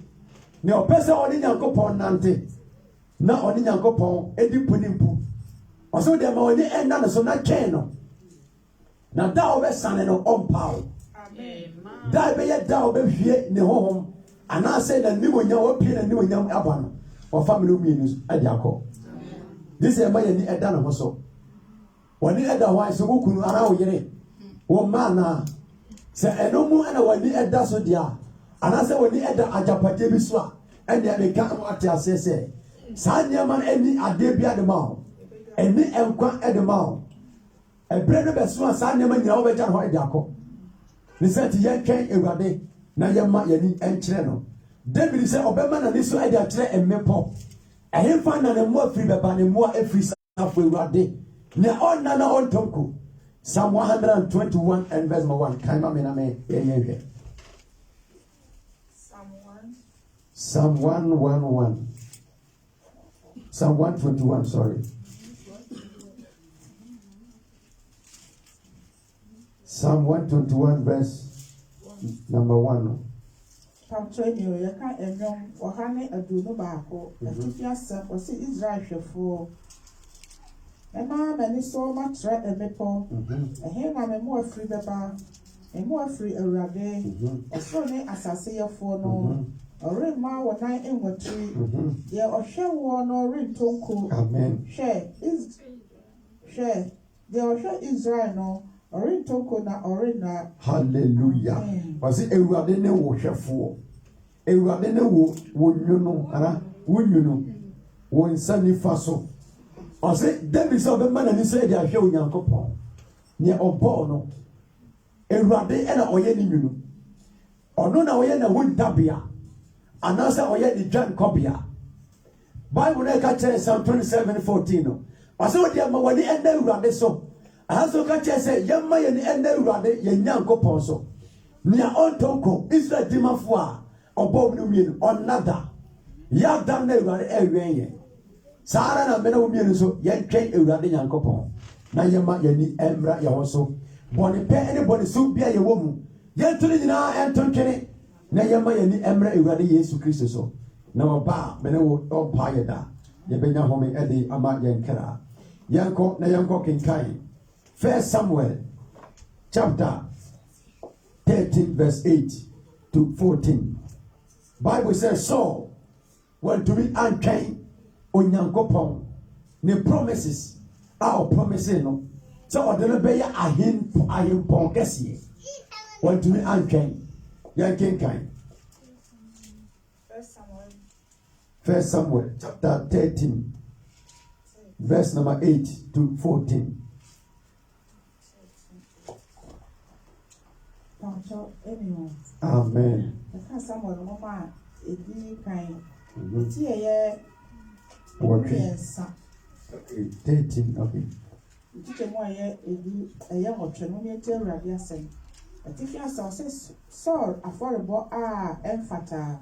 na ɔpɛ sɛ ɔne nyankopɔn nante na ɔne nyankopɔn edi punimpu ɔsɛ deɛ ma w'ani ɛnda no so na twɛn no na da a ɔbɛsane no ɔmpaw da ɛbɛyɛ da a ɔbɛhwie ne honhom anaasɛ n'animonyam wɔpie n'animonyam aba no ɔfa mene mmienu ade akɔ de sɛ ɛma yɛni ɛda ne ho so wɔne ɛda hɔ a sɛ wo kunu anaa wo yere wo mma anaa sɛ ɛno mu ɛna wɔne ɛda so deɛ a anaasɛ wɔne ɛda agyapadeɛ bi so a ɛnea meka mo ate aseɛ sɛ saa nneɛma no ani adeɛ bi ade ma wo ɛni nkwa ɛde ma wo ɛberɛ no bɛso a saa nneɛma nyinaa wobɛgya no hɔ ɛde akɔ ne sɛ nti yɛntwɛn awurade na yɛma yɛni ɛnkyerɛ no david sɛ ɔbɛma n'ani so ɛde akyerɛ mmepɔ ɛhemfa na ne mmoa firi bɛba ne mmoa afiri safo awurade nea ɔnna na ɔntɔnko Psalm 121 and verse 1 kaima me na me yɛyɛ Psalm 111 Psalm 121 sorry Psalm 121 verse number 1 Pamtrenio yɛka ɛnwom ɔha ne aduonu baako atifi asɛm ɔsɛ Israel hwɛfoɔ ɛma m'ani so matrɛ mmepɔ ɛhe na me mmoa firi bɛba me mmoa firi awurade ɔsoro ne asase yɛfoɔ no ɔremma wɔ nan nwɔtiri deɛ ɔhwɛ woɔ no ɔrentɔ nko hwɛ deɛ ɔhwɛ Israel no ɔrentɔ nko na ɔrenna hallelujah ɔsɛ awurade ne wo hwɛfoɔ awurade ne wo nwunu ana wo nwunu wo nsa nifa so ɔsɛ david sɛ ɔbɛma n'ani sɛ de ahwɛ onyankopɔn nea ɔbɔɔ no awurade ɛna ɔyɛ ne nwunu ɔno na ɔyɛ n'aho ntabea anaasɛ ɔyɛ ne dwankɔbea bible no ɛka kyerɛ Psalm 27:14 no ɔsɛ wode ama w'ani ɛnna awurade so ahaso ka kyerɛ sɛ yɛmma yɛni ɛnna awurade yɛn nyankopɔn so nea ɔntɔnkɔ Israel dimafoɔ a ɔbɔ no mmienu ɔnnada yɛada na awurade ɛwɛn yɛn saa ara na mena wo mmienu so yɛntwɛn awurade nyankopɔn na yɛma yɛni ɛmmra yɛn ho so bɔne pɛ ne bɔne so bia yɛwɔ mu yɛnto no nyinaa ɛnto ntwene na yɛma yɛni ɛmmra awurade Yesu Kristo so na ɔba a mene wo ɔmpa yɛ da yɛbɛnya home ɛde ama yɛn kra yɛnkɔ na yɛnkɔ kenkan 1 Samuel chapter 13 verse 8 to 14 Bible says so when to be antwɛn onyankopɔn ne promises a ɔpromise no sɛ ɔde no bɛyɛ ahempɔn kɛseɛ wɔntumi antwɛn yɛnkenkan 1 Samuel chapter 13 verse number 8 to 14 amen ɛka Samuel moma a ɛdi kan ɛti ɛyɛ mmiɛnsa. Okay, 13. Okay. Nkyekyɛmu a ɛyɛ nwɔtwe no ne ɛte Awurade asɛm. Atifi asa ɔsɛ Saul afɔrebɔ a ɛmfataa.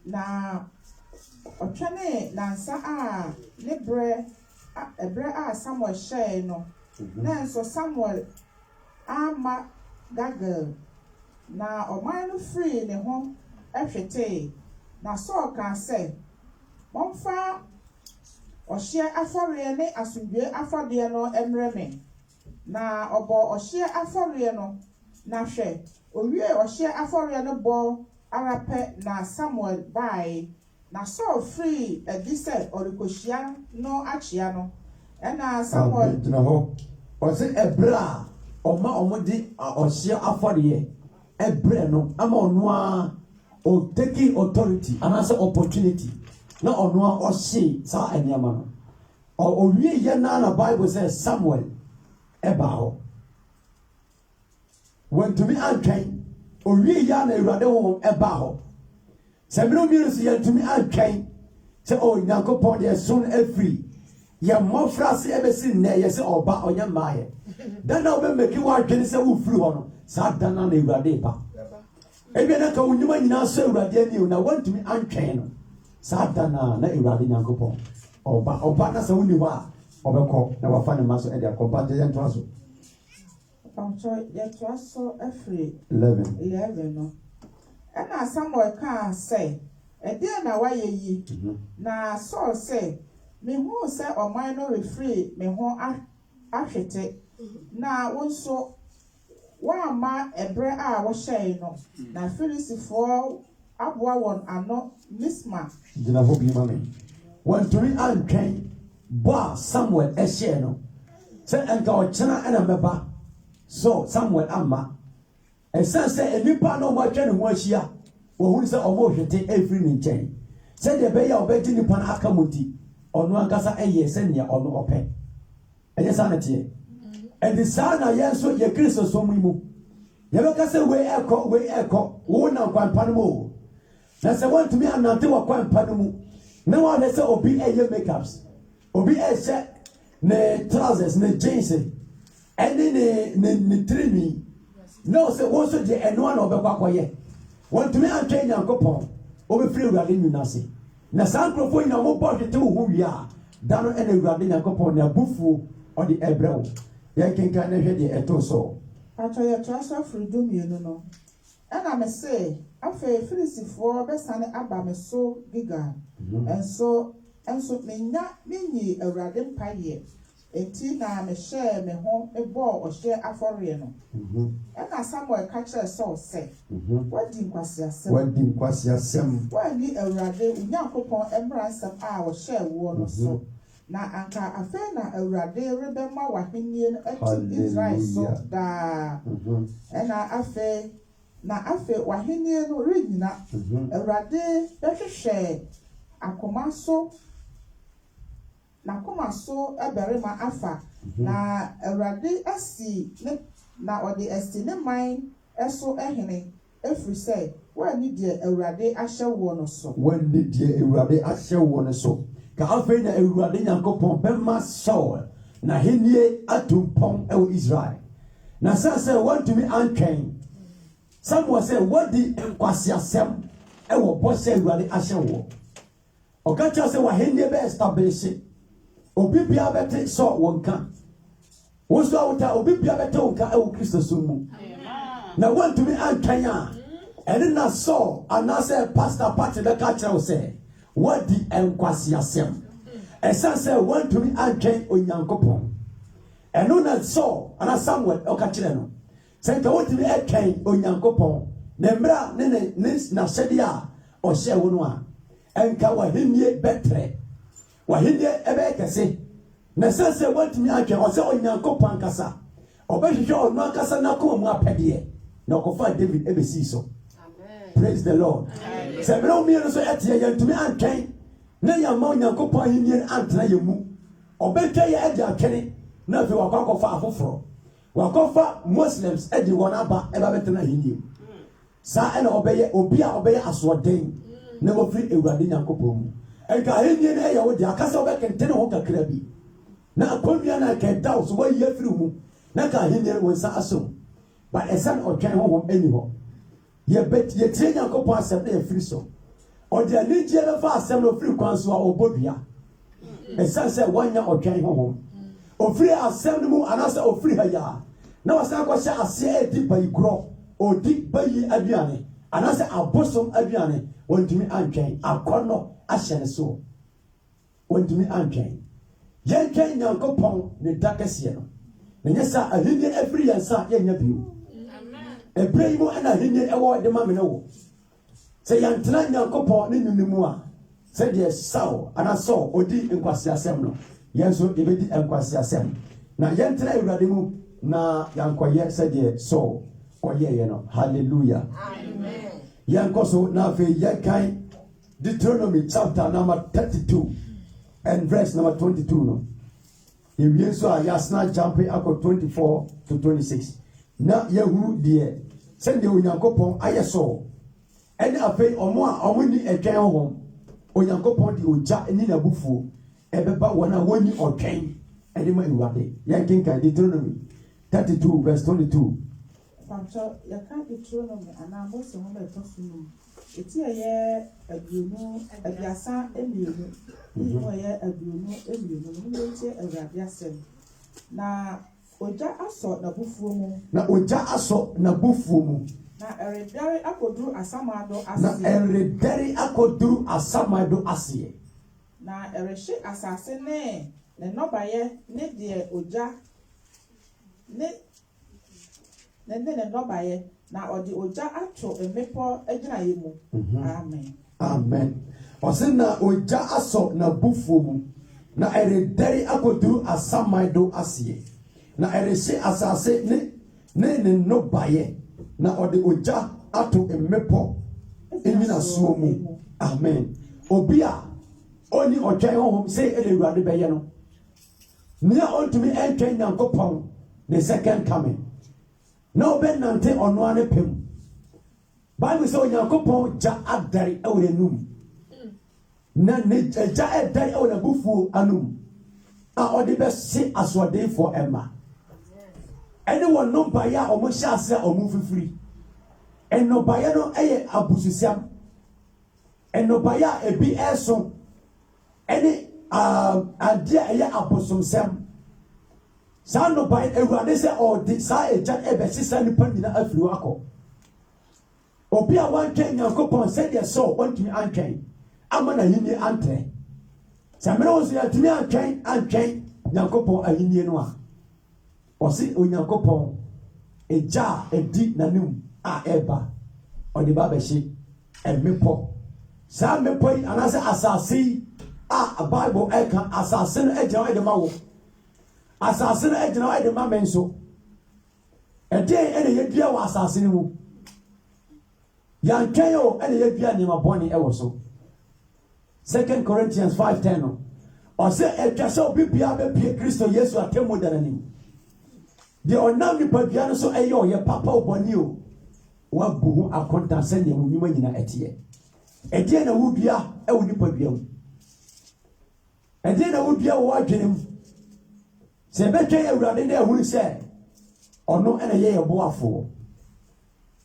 Na ɔtwɛne nansa a ne ɛbrɛ a Samuel hyɛe no. Na nso Samuel ama Gagel. Na ɔman no firi ne ho ɛhwetee. Na Saul kaa sɛ, "Momfa ɔhyeɛ afɔreɛ ne asomdwoe afɔdeɛ no mmerɛ me." Na ɔbɔ ɔhyeɛ afɔreɛ no. Na hwɛ, owie ɔhyeɛ afɔreɛ no bɔ ara pɛ na Samuel bae. Na Saul firi adi sɛ ɔrekɔhyia no akyea no. Ɛna Samuel gyina hɔ. Ɔsɛ ɛbrɛ a ɔma de ɔhyeɛ afɔreɛ ɛbrɛ no ama ɔno a taking authority anaasɛ opportunity na ɔno a ɔhye saa nneɛma no. Owie yɛ na Bible sɛ Samuel ɛba hɔ. Wɔntumi antwɛn. Owie yɛ na Awurade honhom ɛba hɔ. Sɛ mmiri mmienu so yɛntumi antwɛn sɛ Nyankopɔn deɛ so no afiri yɛ mmɔfra ase ɛbɛsi nnɛ yɛ sɛ ɔba ɔnyɛ mmaayɛ. Dan na wobɛmɛki w'adwene sɛ wofiri hɔ no saa dan na Awurade ba. Ebia na ka wo nnwuma nyinaa so Awurade ani na wɔntumi antwɛn no saa dan na Awurade Nyankopɔn ɔba na sɛ wonni hɔ a ɔbɛkɔ na wafa ne ma so ɛde akɔba gye yɛntoa so. Yɛtoa so afiri 11 no. Ɛna Samuel kaa sɛ, "Ɛdeɛ na wayɛ yi?" Na Saul sɛ, "Mehuu sɛ ɔman no refiri me ho ahwete. Na wo nso woamma ɛbrɛ a wɔhyɛe no. Na Filisifoɔ aboa wɔn ano Misma." Gyina hɔ bi ma me. Wɔntumi antwɛn bɔ a Samuel ɛhyɛɛ no. Sɛ ɛnka ɔkyena ɛna mɛba. So Samuel amma. Ɛsiane sɛ nnipa na ɔmatwa ne ho ahyia wɔhunu sɛ ɔmo hwete ɛfiri ne nkyɛn. Sɛdeɛ ɛbɛyɛ a ɔbɛgye nnipa no aka mo nti ɔno ankasa ɛyɛ sɛnea ɔno ɔpɛ. Ɛnyɛ saa na teɛ. Ɛnti saa na yɛn nso yɛ Kristo som yi mu. Yɛbɛka sɛ wei ɛkɔ wo na nkwanpa no mu o. Na sɛ wɔntumi anante wɔ kwanpa no mu na wɔahwɛ sɛ obi ɛyɛ makeups, obi ɛhyɛ ne trousers ne jeans ɛne ne tirinwi na ɔsɛ wɔn nso deɛ ɛnoa na ɔbɛkɔ akɔyɛ. Wɔntumi antwɛn Nyankopɔn ɔbɛfiri Awurade nwunu ase. Na saa nkurɔfoɔ nyinaa wɔbɔ hwete wo ho wie a da no ɛna Awurade Nyankopɔn ne abufuo ɔde ɛbrɛ wo. Yɛnkenkan na hwɛ deɛ ɛtoo so. Atwa yɛtoa so afiri 12 no. Ɛna me se, afei Filisifoɔ bɛsane aba me so Gilgal. Ɛnso menyi Awurade mpayɛ. Enti na mehyɛɛ me ho bɔɔ ɔhyeɛ afɔreɛ no. Ɛna Samuel ka kyerɛɛ Saul sɛ, "Wadi nkwasiasɛm. Woanni Awurade wo Nyankopɔn mmara nsɛm a wɔhyɛɛ woɔ no so. Na anka afei na Awurade rebɛma w'ahennie no ati Israel so daa. Ɛna afei w'ahennie no rennyina. Awurade bɛhwehwɛ akoma so ɛbarima afa. Na Awurade na ɔde asi ne man ɛso ɛhene ɛfiri sɛ woanni deɛ Awurade ahyɛ woɔ no so. Woanni deɛ Awurade ahyɛ woɔ no so. Ka afei na Awurade Nyankopɔn bɛma Saul na ahennie atu mpɔn ɛwɔ Israel. Na sɛ wɔntumi antwɛn Samuel sɛ wadi nkwasiasɛm ɛwɔ bɔhyɛ Awurade ahyɛ woɔ. Ɔka kyerɛ sɛ w'ahennie bɛ establish. Obi bia bɛte Saul wɔn ka. Wo nso awota obi bia bɛte wɔn ka ɛwɔ Kristo so mu. Na wɔntumi antwɛn a ɛne na Saul anaasɛ pastor party bɛka kyerɛ wo sɛ wadi nkwasiasɛm. Ɛsiane sɛ wɔntumi antwɛn Onyankopɔn. Ɛno na Saul ana Samuel ɔka kyerɛ no. Sɛ nka wɔntumi atwɛn Onyankopɔn na mmerɛ ne n'ahyɛdeɛ a ɔhyɛ wo no a ɛnka w'ahennie bɛtrɛ. W'ahennie ɛbɛyɛ kɛse. Na sɛ wɔntumi atwɛn ɔsɛ Onyankopɔn ankasa ɔbɛhwehwɛ ɔno ankasa n'akoma mu apɛdeɛ na ɔkɔfa David ɛbɛsii so. Praise the Lord. Sɛ mmerɛ mmienu so ɛteɛ yɛntumi antwɛn na yɛmma Onyankopɔn ahennie antena yɛn mu. Ɔbɛtwa yɛ ɛde atwene na afei wakɔfa afoforɔ. Wakɔfa Muslims ɛde wɔn aba ɛba bɛtena ahennie mu. Saa ɛna ɔbɛyɛ obi a ɔbɛyɛ asoɔden na wɔfiri Awurade Nyankopɔn mu. enka ahenni na ya wo de akasa wo bekente ne ho kakra bi na akonua na ka daw so wa yefiri mu na ka ahenni wo nsa asom ba esan otwen ho eni ho ye bet ye tie Nyankopɔn asɛm na yefiri so ɔde anigye na fa asɛm no firi kwan so a obodua esan sɛ wanya otwen ho ofiri asɛm no mu anasa ofiri ha ya na wasan kɔ hyɛ aseɛ edi bayigro odi bayi aduane anasa abosom aduane wɔntumi antwɛn akɔnɔ ahyɛ ne so wɔntumi antwɛn yɛntwɛn Nyankopɔn ne dakɛseɛ no na nyɛ sa ahenni afiri yɛn sa yɛnya bio ebire yi mu ɛna ahenni ɛwɔ de ma me ne wo sɛ yɛntena Nyankopɔn ne nwunu mu a sɛdeɛ Saul anasɔ odi nkwasiasɛm no yɛn nso yɛbɛdi nkwasiasɛm na yɛntena Awurade mu na yɛnkɔyɛ sɛdeɛ Saul ɔyɛyɛ no hallelujah amen yɛnkɔ so na afei yɛnkan Deuteronomy chapter number 32 and verse number 22 no yɛwie nso a yɛasena jampe akɔ 24 to 26 na yɛhunu deɛ sɛdeɛ Onyankopɔn ayɛ Saul ɛne afei ɔmo a ɔmo ni ɛtwɛn hɔ Onyankopɔn de ogya ani n'abufuo ɛbɛba wɔn a wɔnni ɔtwɛn ɛde ma Awurade yɛnkenkan Deuteronomy 32 verse 22 Pancho, yɛka Deuteronomy anaa Mose ho na ɛtɔ so no eti ɛyɛ aduonu aduasa mmienu yi mu ɛyɛ aduonu mmienu no yɛntie Awurade asɛm na ogya asɔ n'abufuo mu na ogya asɔ n'abufuo mu na ɛredɛre akɔduru asamado na aseɛ ɛredɛre akɔduru asamado aseɛ na ɛrehye asase ne nnɔbaeɛ ne deɛ ogya ne nnɔbaeɛ na ɔde ogya ato mmepɔ agyinaeɛ mu amen amen ɔsɛ na ogya asɔ n'abufuo mu na ɛredɛre akɔduru asamado aseɛ na ɛrehye asase ne nnɔbaeɛ na ɔde ogya ato mmepɔ enyinasoɔ mu amen obi a ɔni ɔtwɛn honhom sɛ ɛde Awurade bɛyɛ no nea ɔntumi ɛntwɛn Nyankopɔn ne second coming na ɔbɛnante ɔnoa ne pɛm Bible sɛ Onyankopɔn gya adare ɛwɔ n'anum na ne gya ɛdare ɛwɔ n'abufuo anum a ɔde bɛhye asoɔdenfoɔ ɛma ɛne wɔn nnɔbaeɛ a ɔmo hyɛ ase a ɔmo fifiri nnɔbaeɛ no ɛyɛ abususɛm nnɔbaeɛ a ebi ɛso ɛne adeɛ a ɛyɛ abosomsɛm saa nnɔbaeɛ Awurade sɛ ɔde saa egya ɛbɛhye saa nipa nyinaa afiri hɔ akɔ obi a wantwɛn Nyankopɔn sɛdeɛ sɛ ɔntumi antwɛn ama n'ahenni antrɛ sɛ mmerɛ wo so yɛntumi antwɛn Nyankopɔn ahenni no a ɔsi Onyankopɔn egya a edi n'anim a ɛba ɔde ba bɛhye mmepɔ saa mmepɔ yi anaasɛ asase yi a Bible ɛka asase no ɛgyina hɔ ɛde ma wo asase no ɛgyina hɔ ɛde ma me nso ɛdeɛn ɛna yɛdua wɔ asase no mu yɛantwɛn o ɛna yɛdua nneɛma bɔne ɛwɔ so 2 Corinthians 5:10 no ɔsɛ ɛtwa sɛ obi biara bɛpie Kristo Yesu atemmu da n'anim deɛ ɔnam nipadua no so ɛyɛ ɔyɛ papa ɔbɔne o wabu ho akonta sɛnea wo nnwuma nyina ɛteɛ ɛdeɛ na wodua ɛwɔ nipadua mu ɛdeɛ na wodua wɔ adwene mu sɛ ɛbɛtwɛn Awurade na ɛhunu sɛ ɔno ɛna yɛ yɛboafoɔ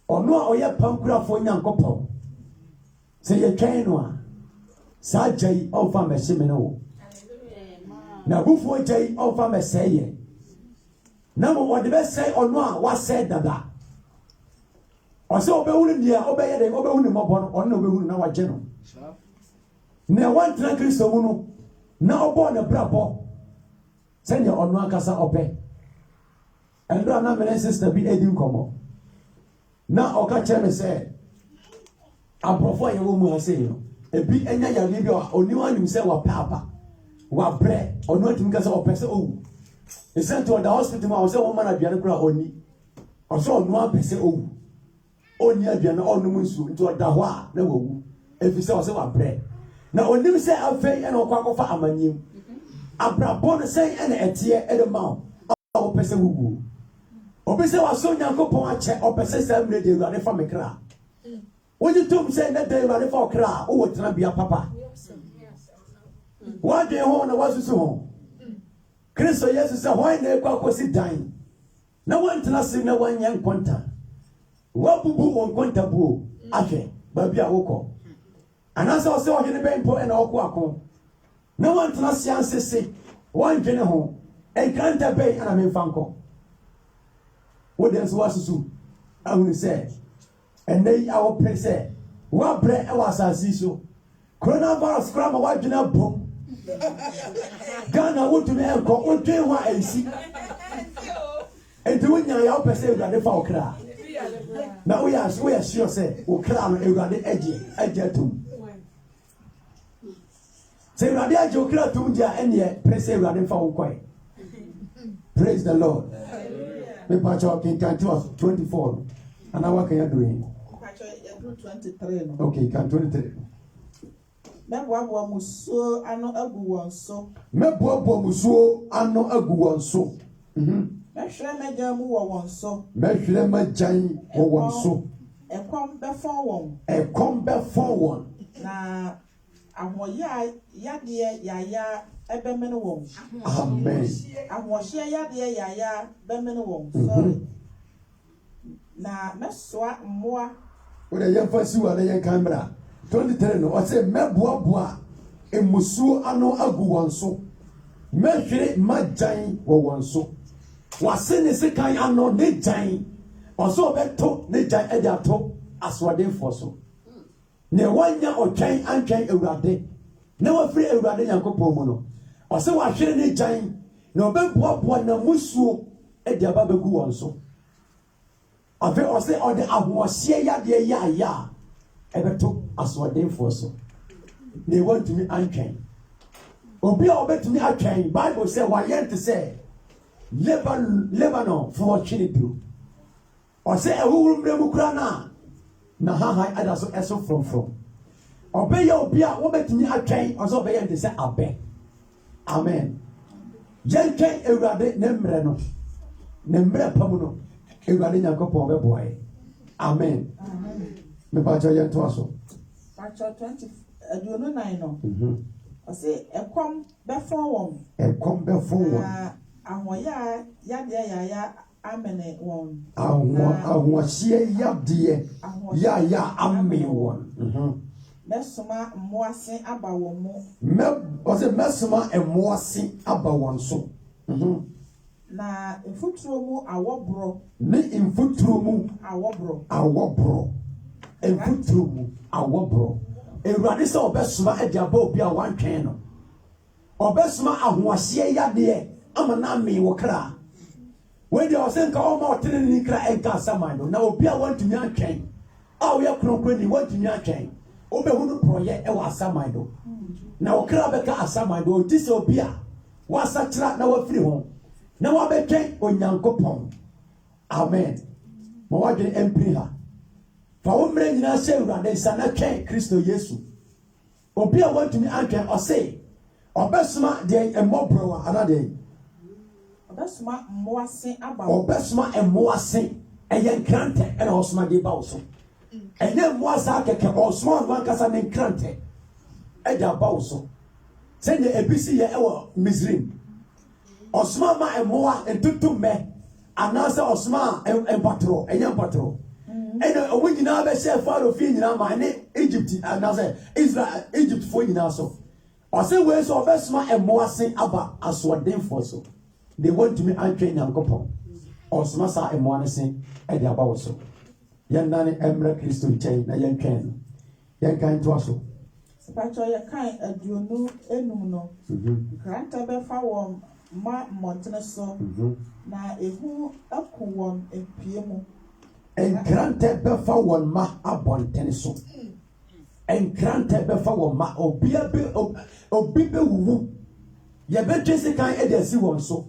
ɔno a ɔyɛ pankurafoɔ Nyankopɔn sɛ yɛtwɛn no a saa gya yi ɔmfa mmɛhye me ne wo na abufuo gya yi ɔmfa mmɛsɛe yɛ na mo wɔde bɛsɛe ɔno a wasɛe dada ɔsɛ ɔbɛhunu deɛ ɔbɛyɛ dɛ ɔbɛhunu mmɔbɔ no ɔno na ɔbɛhunu na wagye no na wɔntena Kristo mu no na ɔbɔ ne brabɔ sɛnea ɔno ankasa ɔpɛ ɛndora na mene sister bi edi nkɔmmɔ na ɔka kyerɛ me sɛ aborɔfo a yɛwɔ mu ase yi no ebi anya yareɛ bi a oniwa anim sɛ wapɛ aba wabrɛ ɔno atumi ka sɛ ɔpɛ sɛ owu ɛsɛ nti ɔda hospital mu a ɔsɛ wɔma no aduane koraa ɔnni ɔsɛ ɔno apɛ sɛ owu ɔnni aduane ɔnom nsuo nti ɔda hɔ a na wawu ɛfiri sɛ ɔsɛ wabrɛ na onim sɛ afei ɛna ɔkɔ akɔfa amanneɛm abrabɔ no sɛn ɛna ɛteɛ ɛde ma wo a wɔpɛ sɛ wuwuo obi sɛ wasɔ Nyankopɔn akyɛ ɔpɛ sɛ saa mmerɛ de Awurade fa me kra wogye tom sɛ nɛ da Awurade fa wo kra a wowɔ tenabea papa What do you want? What is home? Christo, yes, is a wine. Was it dying? No one to us in no one young quanta. What boo on quanta boo? Ache, baby, I woke. And as I saw in the bank and all quack. No one to us, young sissy. One general. And can't bay and I'm in Fanco. What else was to do? I will say. And they our place say, what bread was as issue? Coronavirus cram a white in a boom. Ghana would to me and call one day what I see. And doing your person that the fall cry. Now we are sure say, who cram a got the edge to. Say, Radia Jokra Tunja and yet, press a running for quiet. Praise the Lord. Me pacho King can 24. And now what can you do? 23. Okay, can 23. Meboa musuo ano agu won so. Meboa musuo ano agu won so. Mehwere magya mu wo won so. Mehwere magyan wo won so. Ekom befo won. Ekom befo won. Na ahoya yade yaya ebemene won. Amen. Ahohye yade yaya bemene won. Sorry. Na mesoa mmoa. Oda yemfasi wa na yen camera. 23 no o say meboa emusuo ano agu won so. Mehwere magyan wo won so. Wase ne sekan ano ne gyan. Oso beto ne gyan e dia to aswade for so. Ne wanya otwan antwan ewurade. Ne wafiri ewurade Yankopon mu no. Ose wahwere ne gyan na obeboa na musuo e dia ba begu won so. Afi ose ode ahohye yade ya ebeto aswade for so. Ne want me antwan. Obi a obetumi atwan Bible say wa yent say Lebanon for Chinibru. Or say a woman Mukrana. Na ha ada so eso from. Obey your beer, woman to me a train, or so obey to say abe. Amen. Jenke Eurade Nemreno. Nemre Pamuno. Eurade Yankopon boy. Amen. Me pacho yen to aso. Pacho 20 aduonu 9 no. O say ekom befo won. Ekom befo won. Ahoya yade yaya amene won. Ahohye yade yaya amene won. Mesoma moase aba won mu. O say mesoma emoase aba won so. Na infuturo mu awobro. Ni infuturo mu awobro. Infuturo mu awobro. Ewurade se obesoma ediaba obi a wantwen no. Obesoma ahohye yade amana me wokra. When they are saying ka o ma otene ni kra enka samando na obi a want to me atwen. A we akronkro ni want to me atwen. Obehunu proye e wa asamando. Na okra beka asamando o tise obi a wasa kira na wafiri ho. Na wabetwen Onyankopon. Amen. Mo wadwe empiri ha. Fa wo mre nyina se Urade sana twen Kristo Yesu. Obi a want to me atwen o say obesuma de emobro anade. Obesuma moase aba. Obesuma emoase eyen krante e na osuma de ba oso. Enye moasa keke osuma wan kasa ne krante e da ba oso. Se ne ebisi ye ewo Misrim. Osuma ma emoa entutu me anasa osuma empatro eyen patro. Eno owunyina be se Pharaoh fi nyina ma ne Egypt anasa Israel Egypt fo nyina so. Ose we so obesuma emoase aba aswoden for so. They want to me untrain Yankopon. Osuma sa emoanese e de aba wo so. Yen nane emra Kristo nchen na yen twen. Yen kan to aso. Pacho ye kan aduonu enum no. Granta be fa won ma montene so. Na ehu aku won empie mu. Granta be fa won ma abontene so. Granta be fa won ma obi be wuwu. Ye be twese kan e de si won so.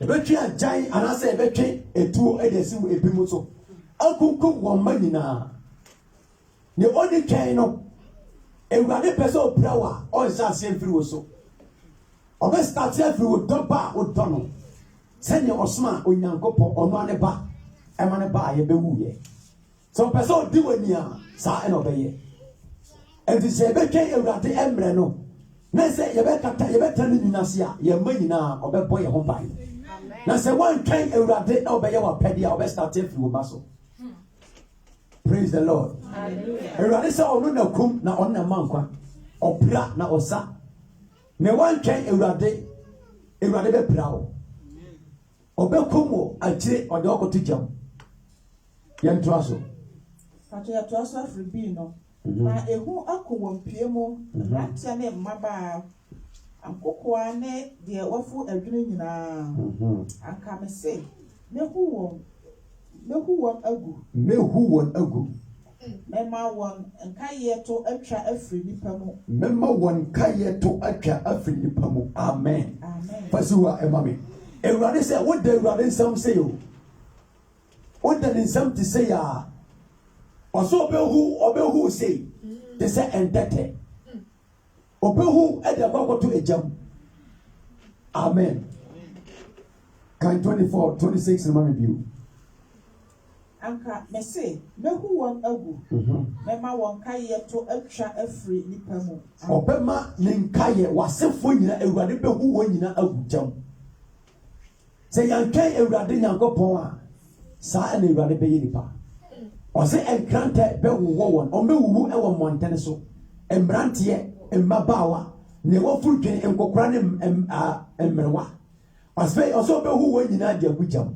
Ebetwi ajan anase ebetwi etuo edesi ebimu so akunkum won manina ne odi twen no ewurade pese oprawa o nsase mfiri wo so obe start afiri wo doba wo dono senya osma Onyankopon ono ane ba emane ba ye bewuye so pese odi wani a sa eno beye enti se ebetwi ewurade emre no na sɛ yɛbɛtena ne nyinasia yɛmma nyinaa ɔbɛbɔ yɛ ho ban na sɛ woantwɛn awurade na wobɛyɛ wapɛdeɛ a wobɛstarte afiri wo ma so. Praise the Lord. Awurade sɛ ɔno na kum na ɔno na ma nkwa ɔpira na ɔsa na woantwɛn awurade bɛpira wo ɔbɛkum wo akyire ɔde ɔkɔto gyam. Yɛntoa so. Pato yɛtoa so afiri bii no na ehu akɔ wɔ mpie mu mmeranteɛ ne mmabaa ankokoa ne deɛ wɔfo adwene nyinaa anka me se mehu wɔn agu mɛma wɔn nkayɛ to atwa afiri nipa mu. Amen. Fasiwa emame Awurade sɛ woda Awurade nsɛm sɛ yo woda ne nsɛm te sɛ ya ɔsɛ ɔbɛhu sɛ te sɛ ɛndɛtɛ ɔbɛhu ɛde akɔkɔto agyam. Amen. Kan 24:26 na mame bio. Anka me se mehu wɔn agu mɛma wɔn nkayɛ to atwa afiri nipa mu. Ɔbɛma ne nkayɛ wasefo nyina Awurade bɛhu wɔn nyina agu gyam. Sɛ yɛntwɛn Awurade Nyankopɔn a saa na Awurade bɛyɛ nipa. Ɔsɛ ɛnkrantɛ bɛwowɔ wɔn ɔmbɛwuwu ɛwɔ mmɔntene so mmeranteɛ mmabaawa na wɔforo dwen nkokora ne mmerewa ɔsɛ ɔbɛhu wɔn nyinaa de agu gyam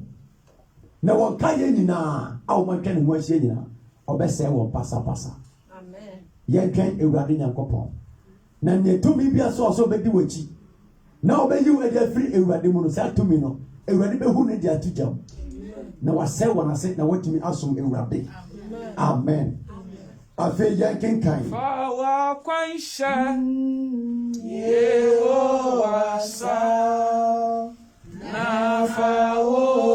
na wɔn kayɛ nyinaa a wɔmatwa ne ho ahyia nyinaa ɔbɛsɛe wɔn pasapasa. Yɛntwɛn Awurade Nyankopɔn na nea tumi bi asɔ ɔbɛdi wɔkyi na ɔbɛyi wo adi afiri Awurade mu no saa tumi no Awurade bɛhu ne de ato gyam na wasɛe wɔn ase na wɔtumi asom Awurade. Amen. Afei yɛnkenkan Fawa kwansha Yehowa sa na fawo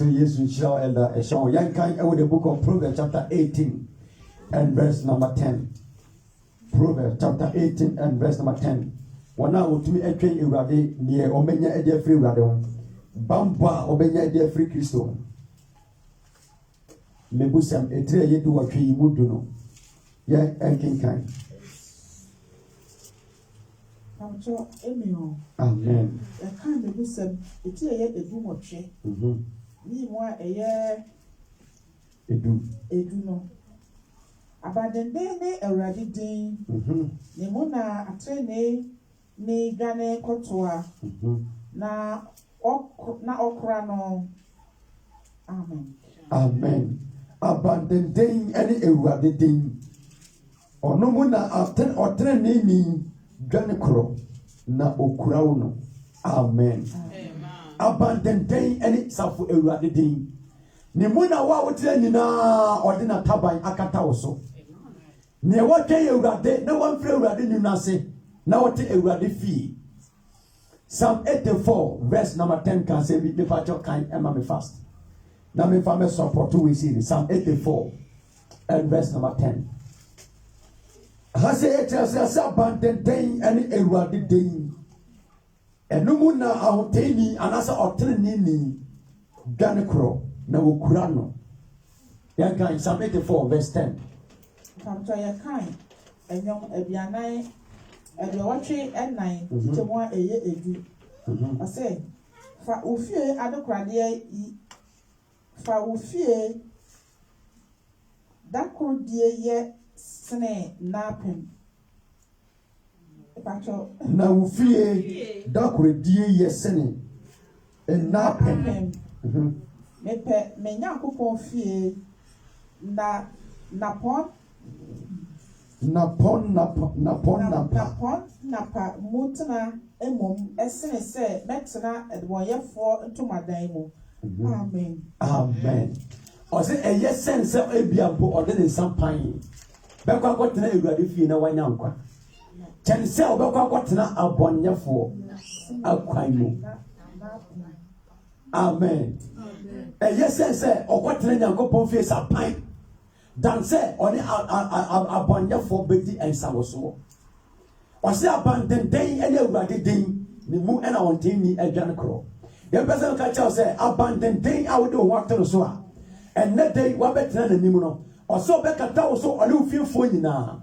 Yes, we shall elder Eshon. Yankai with the book of Proverbs chapter 18 and verse number 10. Proverbs chapter 18 and verse number 10. Wana utumi etwen Awurade ne omenya ede free Awurade ho. Bamba omenya ede free Kristo. Mebusam etre yedu watwe yimudu no. Ye enkinkan. Amen. I can't be some. It's a edu watche. Ni mo eye edu no. Abadende ne Awurade din. Ne mo na atrene ne gane kotoa. Na okra no. Amen. Amen. Abadende ene Awurade din. Ono mo na atrene ni gane kro na okra no. Amen. Abandoned any safu Awurade din. Ne mu na wa wotre nyina ode na taban akata wo so. Ne wotwe Awurade na wamfre Awurade nyina se na wote Awurade fie. Psalm 84 verse number 10 can say be departure kind emma me fast. Na me fa me support we see Psalm 84 and verse number 10. Hase etase abandoned any Awurade din. Enumu na ahoteni anasa otreni ni dwane kro na wokura no. Yankan Psalm 84 verse 10. Kamto yakan enyom abianan edewatwe enan temo eye edu. Ase fa ofie adekrade fa ofie dakrodie ye sene napem. Na ufie dakrodie yesene enapem mepe menyankopon fie na napon napa mutna emom esene se metna edwoyefo ntomadan mu. Amen. Amen. ɔsɛ ɛyɛ sense ebia mpo ɔde ne nsa pan bɛkɔ akɔtena awurade fie na wanya nkwa kyɛn sɛ ɔbɛkɔ akɔtena abɔnyɛfoɔ akwan mu amen ɛyɛ sense ɔkɔtena nyankopɔn fie sa pan dan sɛ ɔne abɔnyɛfoɔ bɛdi nsawosoɔ ɔsɛ abandenden ɛne awurade den ne mu ɛna ɔntenni adwane korɔ yɛmpɛ sɛ nka kyɛw sɛ abandenden a wode wo ho ato no so a ɛnnɛ dɛn wabɛtena n'anim no ɔsɛ ɔbɛkata wo so ɔne wo fiefoɔ nyinaa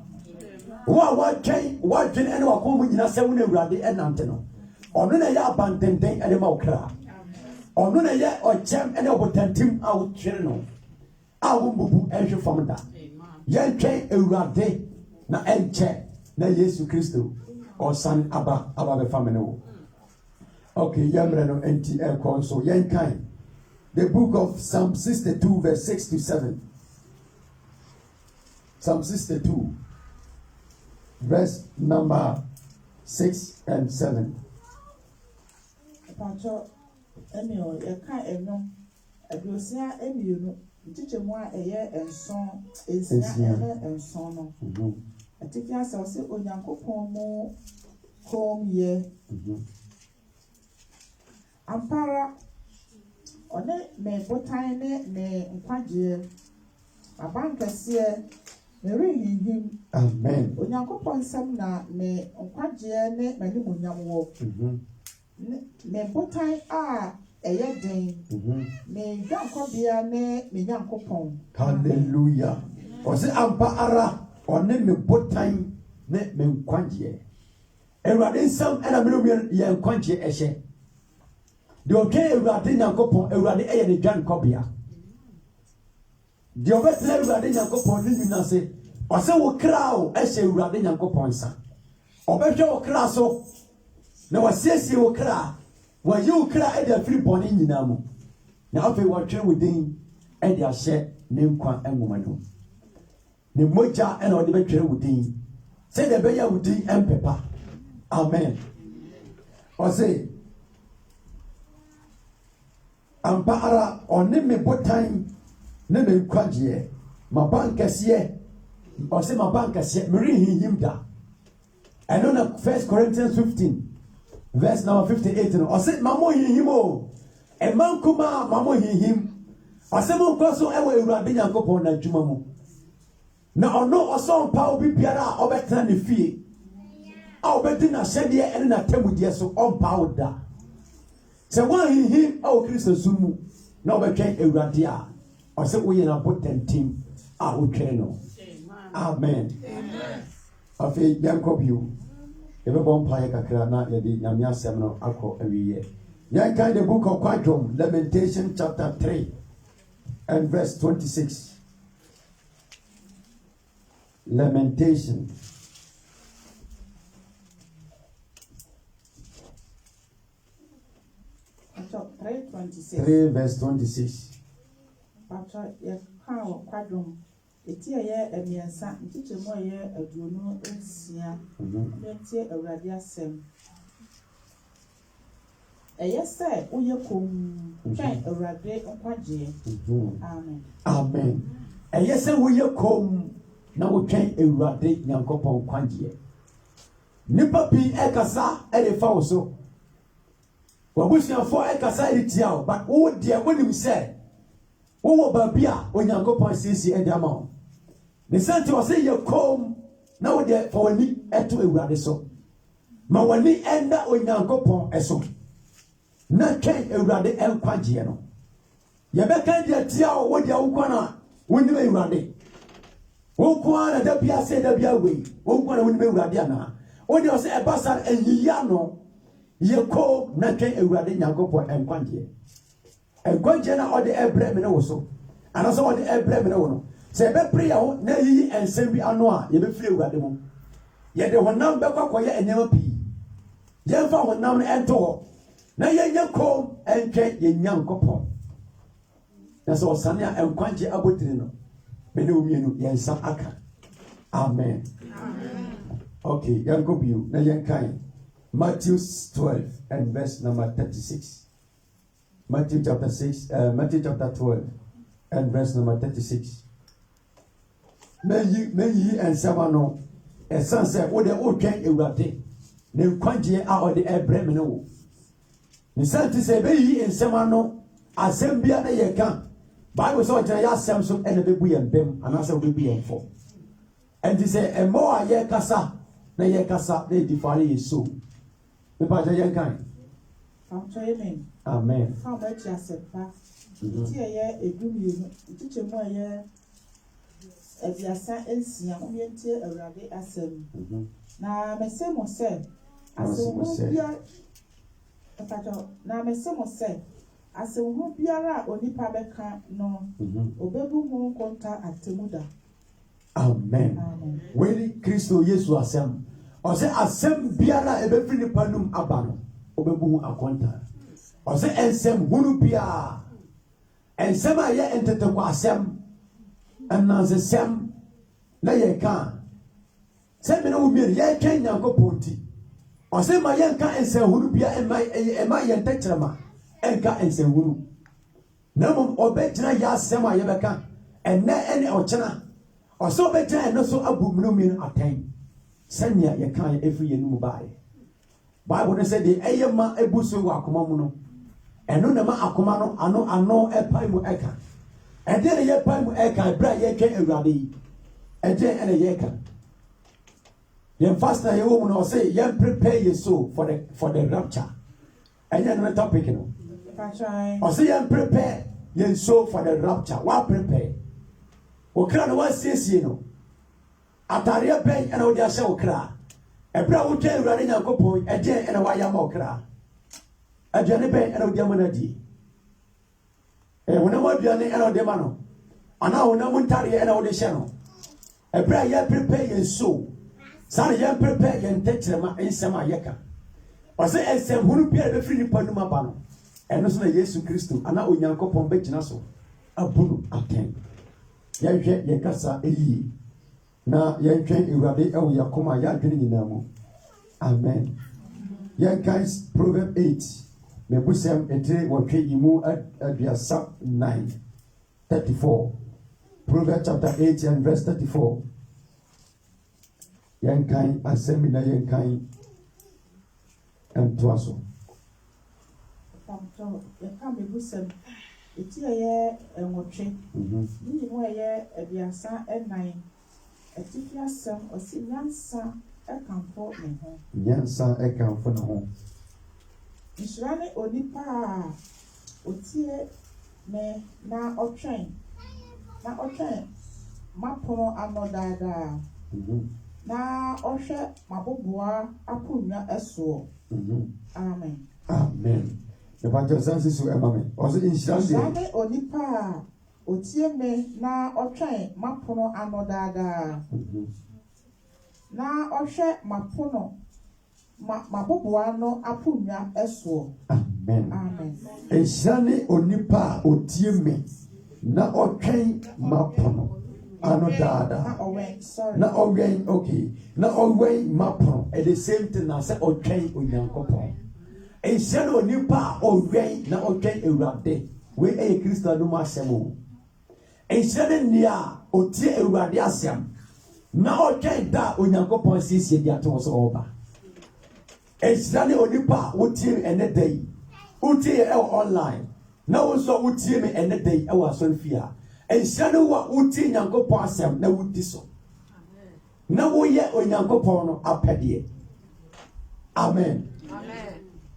wo a woadwene ɛne wakɔn mu nyinaa sɛ wo ne awurade ɛnante no ɔno na ɛyɛ abandenden ɛde ma wo kra ɔno na ɛyɛ ɔkyɛm ɛne ɔbotantim a wotwere no a wombubu ɛnhwe fam da yɛntwɛn awurade na ɛnkyɛ na Yesu Kristo ɔsan aba bɛfa me ne wo. Okay, yɛmmerɛ no enti ɛkɔ nso yɛnkan the book of Psalm 62 verse 6 to 7. Psalm 62 verse number 6 and 7. Pacho Emio yɛka ɛno aduosia emienu nkyekye mu a ɛyɛ nson esia ɛne nson no ɛtiki asɛ ɔsɛ onyankopɔn mu kɔm yɛ ampara ɔne me botan ne me nkwagyeɛ abankɛseɛ merenhinhim amen onyankopɔn nsɛm na me nkwagyeɛ ne m'animonyam wɔ me botan a ɛyɛ den me dwankɔbea ne me nyankopɔn hallelujah ɔsɛ ampa ara ɔne me botan ne me nkwagyeɛ awurade nsɛm ɛna mene yɛ nkwagyeɛ ɛhyɛ deɛ ɔtwɛn awurade nyankopɔn awurade ɛyɛ ne dwankɔbea deɛ ɔbɛtena awurade nyankopɔn ne nyina se ɔsɛ wo kra o ɛhyɛ awurade nyankopɔn nsa ɔbɛhwɛ wo kra so na wasiesie wo kra wayi wo kra ɛde afiri bɔne nyinaa mu na afei wɔtwe wo din ɛde ahyɛ ne nkwa nwoma no ne mogya ɛna ɔde bɛtwerɛ wo din sɛdeɛ ɛbɛyɛ wo din ɛmpepa amen ɔse ampa ara ɔne me botan ne me nkwagyeɛ mabankɛseɛ ɔse mabankɛseɛ merenhinhim da ɛno na 1 Corinthians 15 verse number 58 no ɔse mamo hinhim o ɛma nkuma mamo hinhim ɔse mo nkɔ so ɛwɔ awurade nyankopɔn na adwuma mu na ɔno ɔsɔmpa obi biara a ɔbɛtena ne fie a ɔbɛdi n'ahyɛdeɛ ɛne n'atamudeɛ so ɔmpa wo da sɛ woahinhim a wɔ Kristo som mu na ɔbɛtwɛn awurade a ɔsɛ woyɛ n'abotantim a wotwɛn no amen afei yɛnkɔ bio yɛbɛbɔ mpaeɛ kakra na yɛde nyame asɛm no akɔ awieɛ yɛnkan the book of Kwadwom Lamentation chapter 3 and verse 26. Lamentation 3 verse 26. Pacho yɛka wɔ Kwadwom eti ɛyɛ emiɛnsa nkyekyɛmu a ɛyɛ aduonu nsia yɛntie awurade asɛm ɛyɛ sɛ woyɛ komm twɛn awurade nkwagyeɛ amen amen ɛyɛ sɛ woyɛ komm na wotwɛn awurade nyankopɔn nkwagyeɛ nipa pii ɛkasa ɛde fa wo so wabusuafoɔ ɛkasa ɛde tia wo but wo deɛ wonim sɛ wowɔ baabi a onyankopɔn siesie ɛde ama wo ne sɛnti ɔsɛ yɛ komm na wode fa w'ani ɛto awurade so ma w'ani ɛnda onyankopɔn ɛso na twɛn awurade nkwagyeɛ no yɛbɛka deɛ tia wo wo deɛ wokɔ no a wonim awurade wonko a na da bia sɛ da bia wei wonko na wonim awurade anaa wo deɛ ɔsɛ ɛba sa ayiya no yɛ komm na twɛn awurade nyankopɔn nkwagyeɛ nkwagyeɛ na ɔde ɛbrɛ me ne wo so anaasɛ ɔde ɛbrɛ me ne wo no sɛ ɛbɛpere yɛ ho na yiyi nsɛm bi ano a yɛbɛfiri awurade mu yɛde honam bɛkɔ akɔyɛ nneɛma pii yɛmfa honam no ɛnto hɔ na yɛnyɛ komm ɛntwɛn yɛn nyankopɔn na sɛ ɔsane a nkwagye abotire no mene wo mmienu yɛnsa aka amen okay yɛnkɔ bio na yɛnkan Matthew 12 and verse number 36. Matthew chapter 12 and verse number 36. May ye and Samano, a sunset with the old train erupted. Then quantity out of the air bremeno. The Santa say, May ye and Samano, Assembia de Yakan. Bible saw Jaya Samson and the baby and Bem, and also baby and four. And they say, and more ye casa, na ye casa, they defile ye so. The Paja Yankai. Amen. How much I said, Pa? Tia a good teacher more year. As your son is young, you tell a rabbit as him. Now, my son was said, as a woman, now my son was said, as a woman, Biara or Nipabeka, no, Obebu won't contact at Temuda. Amen. When Christo Yesu asem, or say asem Biara ebefri ni panum abano, Obebu akonta. Or say ensem hunu bia, ensem aye entete kwa asem. And now the same, na ye can. Say me no me ye can yanko ponti. Or say my yanka and say hunu bia and my yentetrama enka and say hunu. No obejina ya sema yebeka and na any ochena. Or so better and no so abu min attain. Send me ye can every year no buy. Bible say the ayema ebuso wa akoma mu no. Eno na ma akoma no ano epai mu eka. And then a year time I can bring ye can already. And then a year can. Yen faster your woman or say, yen prepare your soul for the rapture. And then the topic, you know. Or say yen prepare your soul for the rapture. What prepare? O cran what says you know. Ataria pay and Odia shall cry. A brown tail running a couple, a jen and a wire more cry. A jenny and Odiamanadi. When I want to be an demano, and now no one tarry and audition. A prayer prepare your soul. Son, you prepare and take them in Sama Yaka. Or say, as some who appear the free Panuma Bano, and also Jesus Christ, and now we yanko pon Betinaso, a bunu attend. Yanke Yakasa e. Now Yanke Urabe El Yakoma Yakin Namo. Amen. Yankais Proverb 8. Me busem ete wakwe imu aduasa 9:34. Proverbs chapter 8 and verse 34. Yankai asemina yankai entwaso. Yaka me busem eti ye enwotwe. Ni mo ye aduasa 9. Eti asem osi nyansa ekamfo ne ho. Nyansa ekamfo ne ho. Israeli onipa otie me na otwen mapono anodada na ohwe maboboa apunwa eso. Amen. The pastor says so amen. Also Israeli onipa otie me na otwen mapono anodada na ohwe mapono maboboa no apunwa eso. Amen. Eshane onipa otie me na otwen mapono anodada na owen okay na owen mapono at the same time na say otwen onyankopon. Eshane onipa owen na otwen ewurade we e Kristo no ma asemo. Eshane nia otie ewurade asem na otwen da onyankopon siesie dia to so oba. Eshane onipa wotie ene day wotie e online na wonso wotie me ene day e wa sonfia eshane wa wotie nyankopon asem na wudi so na woye onyankopon no apede. Amen.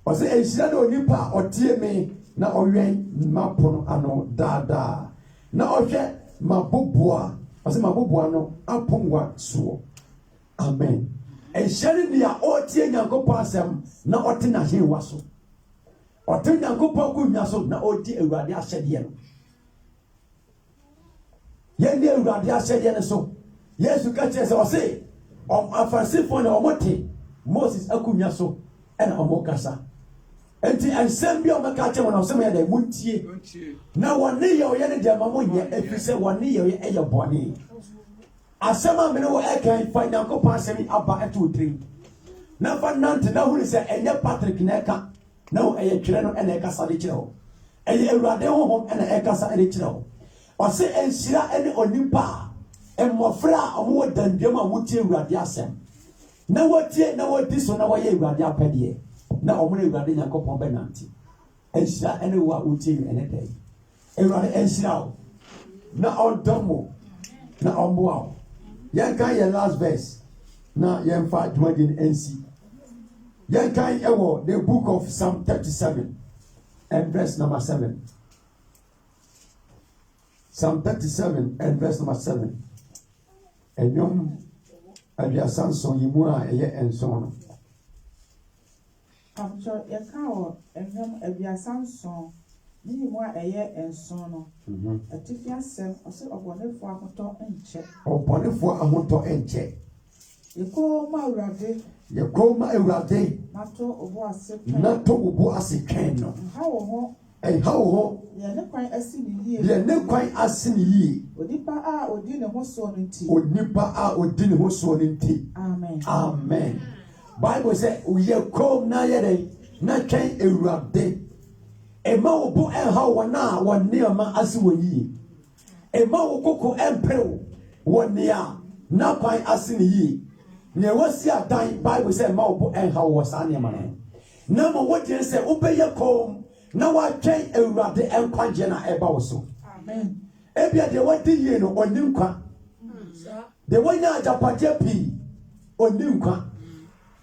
Ose eshane onipa otie me na owen mapono ano dada na ohwe maboboa ose maboboa no aponwa so. Amen. Eshane dia otie nyankopon asem na otina hewa so otie nyankopon kunya so na odi ewurade ahyede no yende ewurade ahyede no so Yesu ka chese ose afansifo na omote Moses akunya so ena omokasa enti ansem bi omaka che wona osem ya da muntie na wone ye oyene de mamonye efise wone ye eye bone asema mene wo ekan fa nyankopon asemi aba eto trim na fa nante na hunu se enye Patrick na eka na wo eye twere no ena eka sa de kire ho eye ewurade honhom ena eka sa de kire ho ɔse enhyira ene onipa mmɔfra a ɔmo dandwam a wotie Awurade asɛm na wotie na wodi so na wɔyɛ Awurade apɛdeɛ na ɔmo ne Awurade Nyankopɔn bɛnante enhyira ene wo a wotie ene dɛ Awurade enhyira wo na ɔdɔmo na ɔmboa wo yɛnkan yɛ last verse na yɛmfa dwumadie no nsi yɛnkan ɛwɔ the book of Psalm 37 and verse number 7. Psalm 37 and verse number 7. Enyom abiasan so yimu a eye enson no. Amcho yeka wo enyom abiasan so ni yimu a eye enson no. Atifi asem ose obonefo ahoto enche. Obonefo ahoto enche. Yeko ma Awurade. Yeko ma Awurade. Nato obo ase. Nato obo ase twen no. Ha wo ho. Ha wo ho. Ye ne kwan asini yie. Ye ne kwan asini yie. Onipa a odi ne ho so no nti. Onipa a odi ne ho so no nti. Amen. Amen. Bible say ye kom na ye den na twen Awurade. Ema wo bo enha wo na wo neema ase wo yie. Ema wo koko empew wo nea na kwan asini yie. Ne wasi adan Bible say ema wo bo enha wo sa neema no. Na mo wo die say obeye kom na wa twen Awurade enkwagye na eba wo so. Amen. Ebia de wadi yie no oni nkwa. De wonya ajapade pi oni nkwa.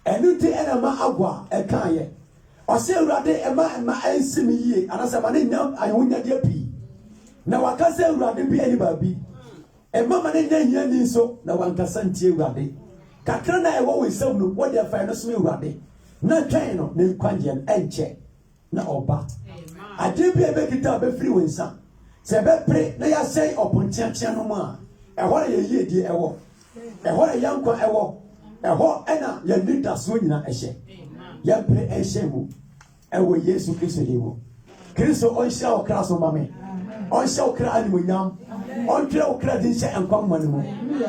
Enu ti enama agwa ekaye. Ose Awurade ema ensimi yie anase ma ne nyam ayonya de pi. Na wakase Awurade bi ani baabi. Ema ma ne nya ni so na wankasa ntie Awurade. Kakra na ewo wisam no wo de fa no so Awurade. Na twen no ne nkwagye enche. Na oba ade bi ebekita be free wensa se be pre na ya sei opontiatia no ma ehore ye yiedie ewo ehore yankwa ewo eho ena ya nida so nyina ehye ya pre ehye mu ewo Yesu Kristo dewo Kristo onhia okra so mame onhia okra animonyam onhia okra din hye enkwamma no mu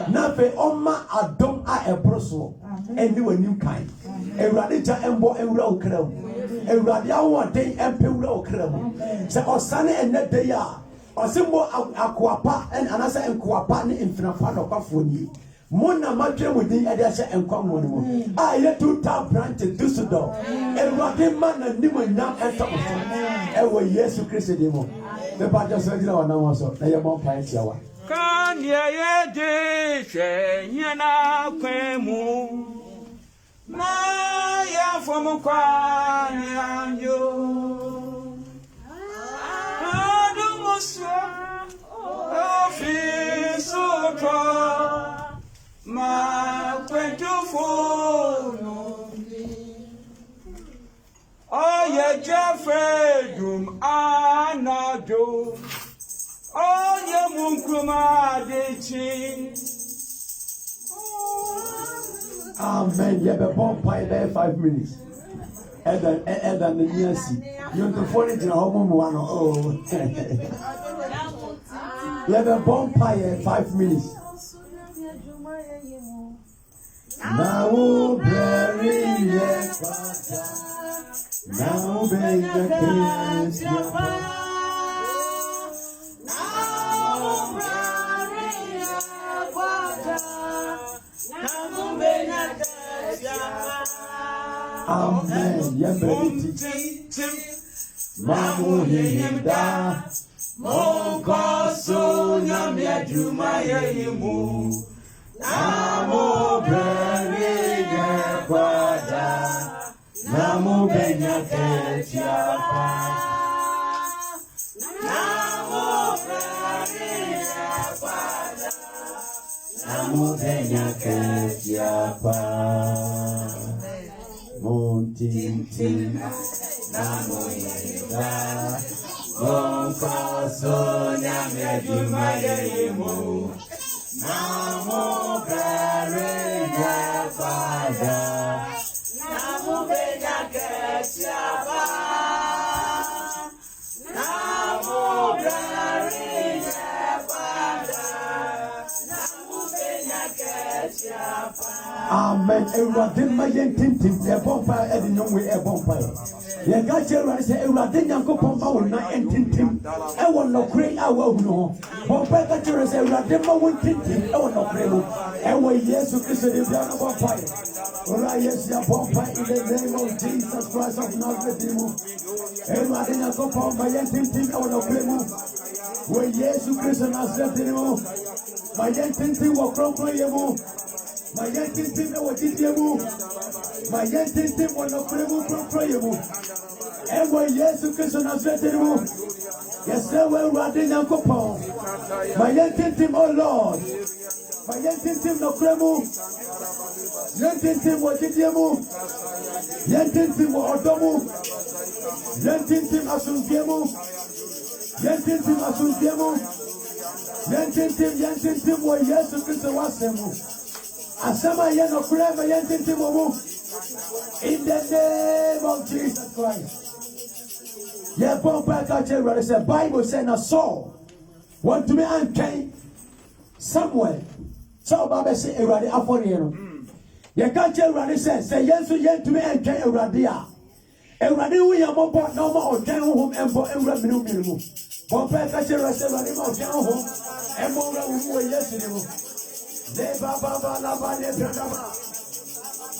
na fe omma adom a ebroso eni wanim kan Awurade ja embo ewura okra mu Awurade awon den empewura okra mu se osane enne de ya osimbo akwapa en anasa enkwapa ne mfinafa no kwafo ni mona madwe mu din ade ahye enkwammo no mu a ye tuta branch Dusseldorf Awurade man na nimonyam ento ewo Yesu Kristo de mo me ba jo so dira wana wo so na ye mo pa etia wa kan ye de hwe nyana kwemu na ya fomu kwa nyanyo adu muso ofiso ma kwentu funu oye jafedum anado oye munkuma dechi. Amen. You have a bomb pie there 5 minutes. Edan the Niasi. You to fall into a home one. Oh, you have a bomb pie 5 minutes. Now, bury now, beg the kids. Amen. Yembeti. Mamu hinda. Monko so nyam ya juma ya yimu. Namu beri ya kwada. Namu benya ketiapa. Namu beri ya kwada. Namu benya ketiapa. Montinti namu hinda Monko so nyame juma yimu Namu bere ya fada Namu benya ketiaba Namu bere ya fada Namu benya ketiaba Amen. Amen. Ewurade ma yɛn tintim ɛbɔ mpa ɛde ne we ɛbɔ mpa yɛ. Yɛka kyerɛ Ewurade sɛ Ewurade Nyankopɔn ma wo na ɛntintim ɛwɔ nɔkore a wahu no ho. Bɔ mpa ka kyerɛ sɛ Ewurade ma wo ntintim ɛwɔ nɔkore mu. Ɛwɔ Yesu Kristo de bia no bɔ mpa yɛ. Ora Yesu ya bɔ mpa in the name of Jesus Christ of Nazareth mu. Ewurade Nyankopɔn ma yɛn tintim ɛwɔ nɔkore mu. Wɔ Yesu Kristo Nazareth mu. Ma yɛn tintim wɔ kronkron yɛ mu. Ma yɛn tintim ɛwɔ didie mu. Ma yɛn tintim wɔ nɔkore mu kronkron yɛ mu. Ɛwɔ Yesu Kristo Nazareth mu. Yɛsrɛ wɔ Ewurade Nyankopɔn. Ma yɛn tintim, O Lord. Ma yɛn tintim nɔkore mu. Yɛn tintim wɔ didie mu. Yɛn tintim wɔ ɔdɔ mu. Yɛn tintim asomdwie mu. Yɛn tintim asomdwie mu. Yɛn tintim wɔ Yesu Kristo w'asɛm mu. Asɛm a yɛn nɔkore ma yɛn tintim wɔ mu. In the name of Jesus Christ. Yɛ bɔ mpa ka kyerɛ Awurade sɛ Bible sɛ na Saul wɔntumi ankɛn Samuel sɛ ɔba bɛhyɛ Awurade afɔreɛ no. Yɛka kyerɛ Awurade sɛ yɛn nso yɛntumi ankɛn Awurade a Awurade wo yɛ mmɔbɔ na ɔma ɔtwɛn honhom ɛmbɔ nwura mmienu mu. Bɔ mpa ka kyerɛ Awurade sɛ Awurade ma ɔtwɛn honhom ɛmbɔ nwura wo mu wɔ Yesu ne mu. Leba baba laba lebrandaba.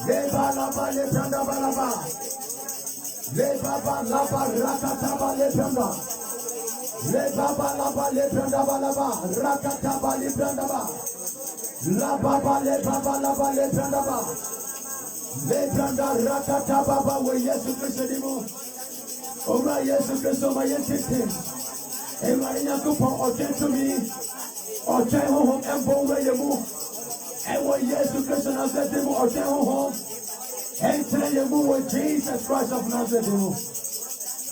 Leba laba lebrandaba laba. Leba laba rakataba lebranda. Leba laba lebrandaba laba. Rakataba lebrandaba. Laba laba lebrandaba. Lebranda rakataba ba wo Yesu Kristo ne mu. Owura Yesu Kristo ma yɛn tintim. Ewurade Nyankopɔn ɔtwɛn tumi. Ɔtwɛn honhom ɛmbɔ nwura yɛ mu. Ɛwɔ Yesu Kristo Nazareth mu ɔtwɛn honhom. Ɛntrɛ yɛ mu wɔ Jesus Christ of Nazareth mu.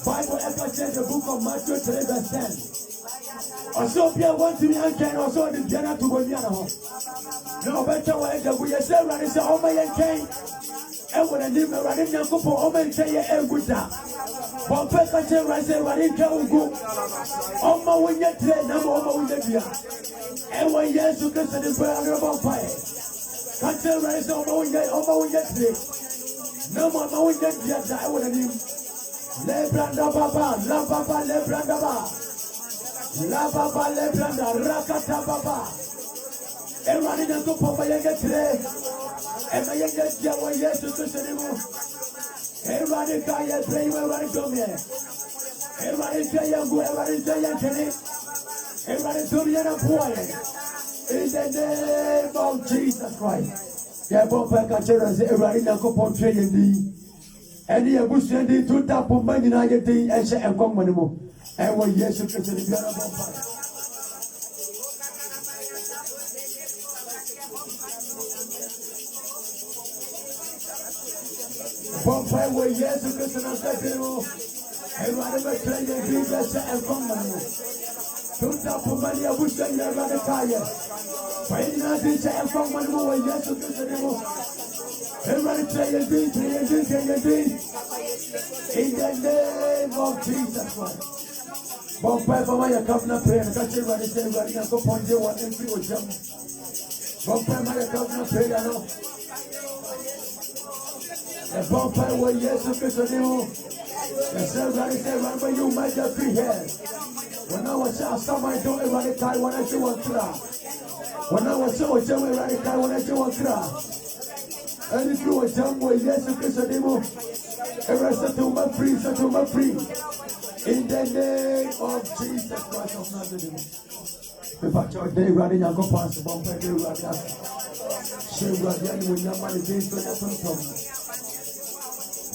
Bible ɛka kyerɛ the book of Matthew 3 verse 10. Ɔsɛ obi a wɔntumi ankɛn na ɔsɛ ɔde dua no ato bɔ nua no ho. Na ɔbɛtwa wɔ ɛda gu yɛsɛ Awurade sɛ ɔma yɛn nkɛn. Ɛwɔ n'anim Awurade Nyankopɔn ɔma nkyɛn yɛ ɛngu da. Bɔmpɛ ka kyerɛ Awurade sɛ Awurade nkɛ wo gu. Ɔma wo nyɛ tire na ma ɔma wo nyɛ dua. Ɛwɔ Yesu Kristo ne bɛyɛ adorɔbɔ mpaeɛ. Ka kyerɛ Awurade sɛ ɔma wo nyɛ tire na ma ɔma wo nyɛ dua da ɛwɔ n'anim. Lebranda baba, la baba lebranda ba. La baba lebranda rakata baba. Ewurade Nyankopɔn ma yɛn nyɛ tire. Ɛma yɛn nyɛ dua wɔ Yesu Kristo ne mu. Ewurade ka yɛ tire yi wɔ Ewurade dɔm yɛ. Ewurade tɛ yɛn gu, Ewurade tɛ yɛn kene. Ewurade dɔm yɛn na boa yɛn. In the name of Jesus Christ. Yɛ bɔ mpa ka kyerɛ sɛ Ewurade Nyankopɔn tɛ yɛn din. Ɛne yɛ busua din to da poma nyinaa yɛ din ɛhyɛ nkɔmmɔ no mu. Ɛwɔ Yesu Kristo ne biara bɔ mpa. Bɔmpa wɔ Yesu Kristo Nazareth mu. Ewurade bɛtwerɛ yɛn din bɛhyɛ nkɔmmɔ no mu. To da poma ne abusua nyinaa Ewurade kaa yɛ. Fa yɛn nyinaa din hyɛ nkɔmmɔ no mu wɔ Yesu Kristo ne mu. Everybody try your thing, try your thing, try your thing. In the name of Jesus Christ. But pray for my covenant prayer. Can't you everybody say everybody can go on day 1 and 3 or jump. But pray my covenant prayer, I know. The bonfire where Jesus Christ knew. Yes, everybody say, remember you might have 3 hairs. When I was out, somebody don't everybody cry when I see one cry. When I was so everybody cry when I see one cry. And if you are done with Jesus Christ, every settlement free, settlement free. In the name of Jesus Christ of Nazareth. If I tell you, running, I go past the bumper, they run out. She run when your money came to the front.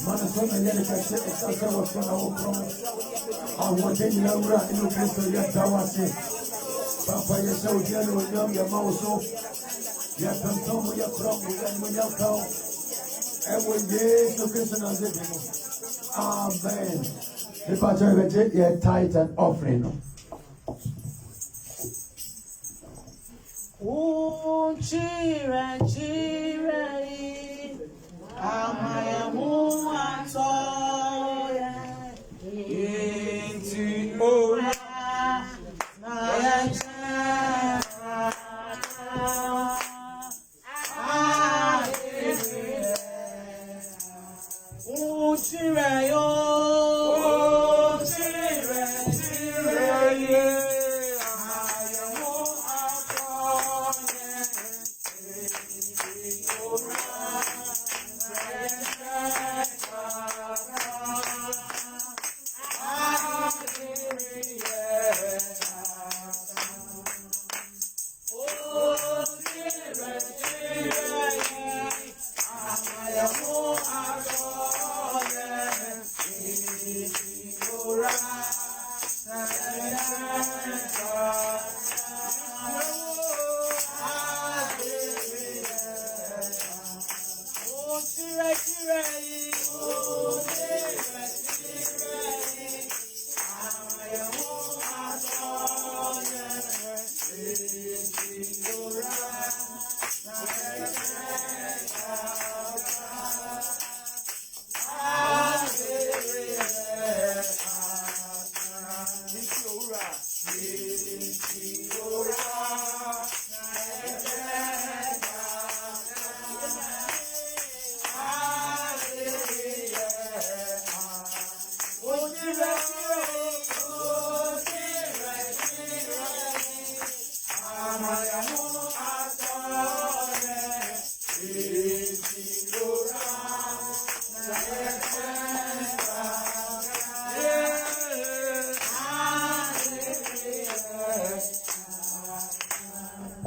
Manasona yele kase ekaka wasona wopro. Awode nyina wura ino Kristo ya dawase. Papa yesa odiano nyam ya mauso. Ya tantomo ya promo ya munya kao. Ewo Yesu Kristo na zedemo. Amen. If I tell you your tithe and offering. Oh, chira. Amaya muatoya Inti ora naya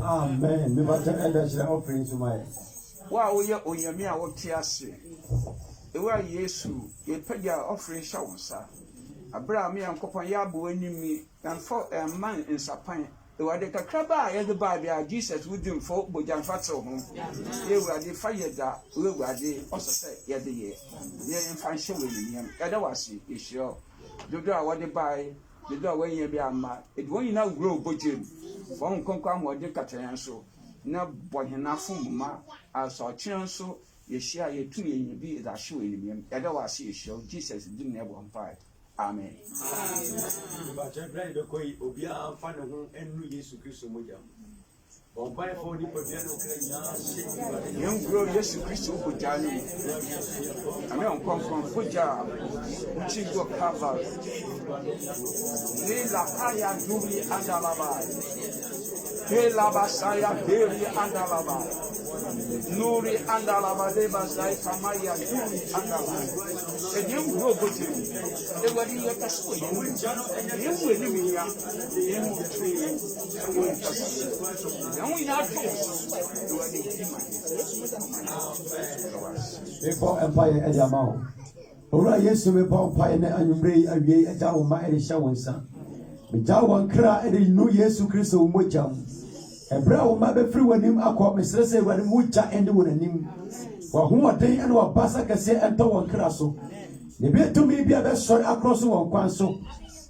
Amen. Me ba ta enda shira offering to my. Wa wo ye onyame a wo te ase. Ewa Yesu ye pagya offering sha wonsa. Abra me yankopon ya bo animi and for a man in sapan. Ewa de kakraba ye de ba bia Jesus within for bojan fatel ho. Ye wa de fire da we wa de oso se ye de ye. Ye mfa hye we ni yam. Ya da wase ye hiro. Dodo a wo de bai dodo a wo yen bia ma. Edwo nyina wuro bojem. Fon konkwa mo de katayan so. Na bohena fumuma asɔkyen so yɛhyia yɛtu yɛnya bi da hye wɔ enyim yɛda wɔ ase yɛhyia Jesus din na ɛbɔ mpa amen Ba cha bra de koi obi a fa ne ho enu Yesu Kristo mogya Obai for the Podian Ukraine yɛn gro Yesu Kristo bogya no ame on konfront bogya uchi go cover ni la haya duri andalaba Kelaba saya deri andalaba Nuri andalaba de bazai kamaya duri andalaba Edim go bote e wadi yakaso yem weni miya yem tree yem we na to wadi hima Before Empire Ediamao. Ora Yesu me pa Empire na anwumre awie agya wo ma ere hya wonsa. Megya won kra ere nu Yesu Kristo wo mogyam. Ebra wo ma be firi wanim akọ mesere se wani mogya ende wonanim. Wa ho oden ene wa basa kase ento won kra so. Ne bi tumi bi abe sori across won kwan so.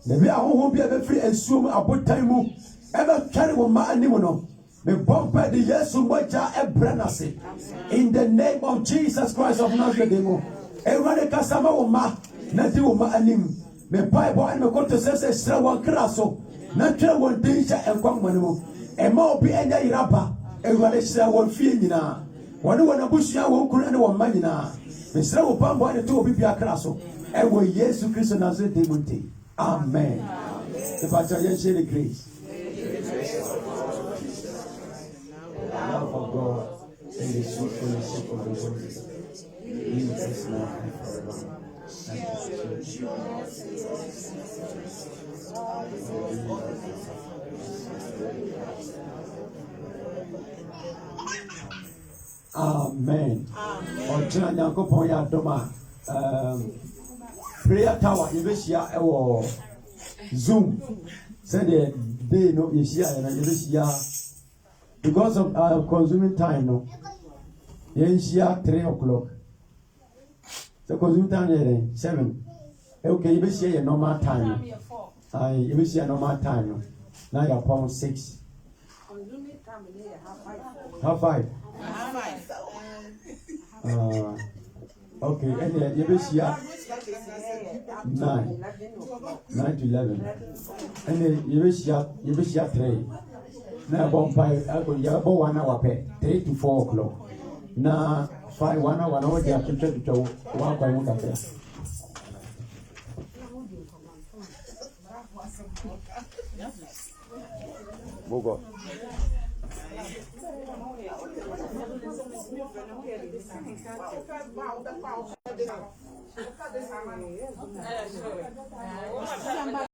Ne bi ahoho bi abe firi ensuom abotan mu. Ebe tware wo ma anim no. Me bomba de Yesu mogya ebra nase. In the name of Jesus Christ of Nazareth. Everybody kasama wo ma na di wo ma anim. Me Bible and me go to say sra won kra so. Na tware won danger enkwan manimo. Ema obi enya iraba. Everybody sra won fie nyina. Wone wona busua won kunu ne won ma nyina. Me sra wo pambo ane to obi bia kra so. E wo Yesu Kristo Nazareth munti. Amen. The pastor yen share the grace. The love of God and the sweet fellowship of the Holy Spirit. Be with us now and forever. Amen. Ọ̀kyerá Nyankopɔn yɛ adom a prayer tower yɛbɛhyia ɛwɔ Zoom sɛdeɛ day no yɛhyia yɛ no yɛbɛhyia because of consuming time no yɛnhyia 3 o'clock so consuming time yɛ 7 okay yɛbɛhyia yɛ normal time no yɛbɛhyia normal time no na yɛapɔn 6 half 5 okay, and you will see 9 to 11, and you will see 3. Now, about 1 hour pay 3 to 4 o'clock. Now, 1 hour, they are to 1 by 1 café. Bogo.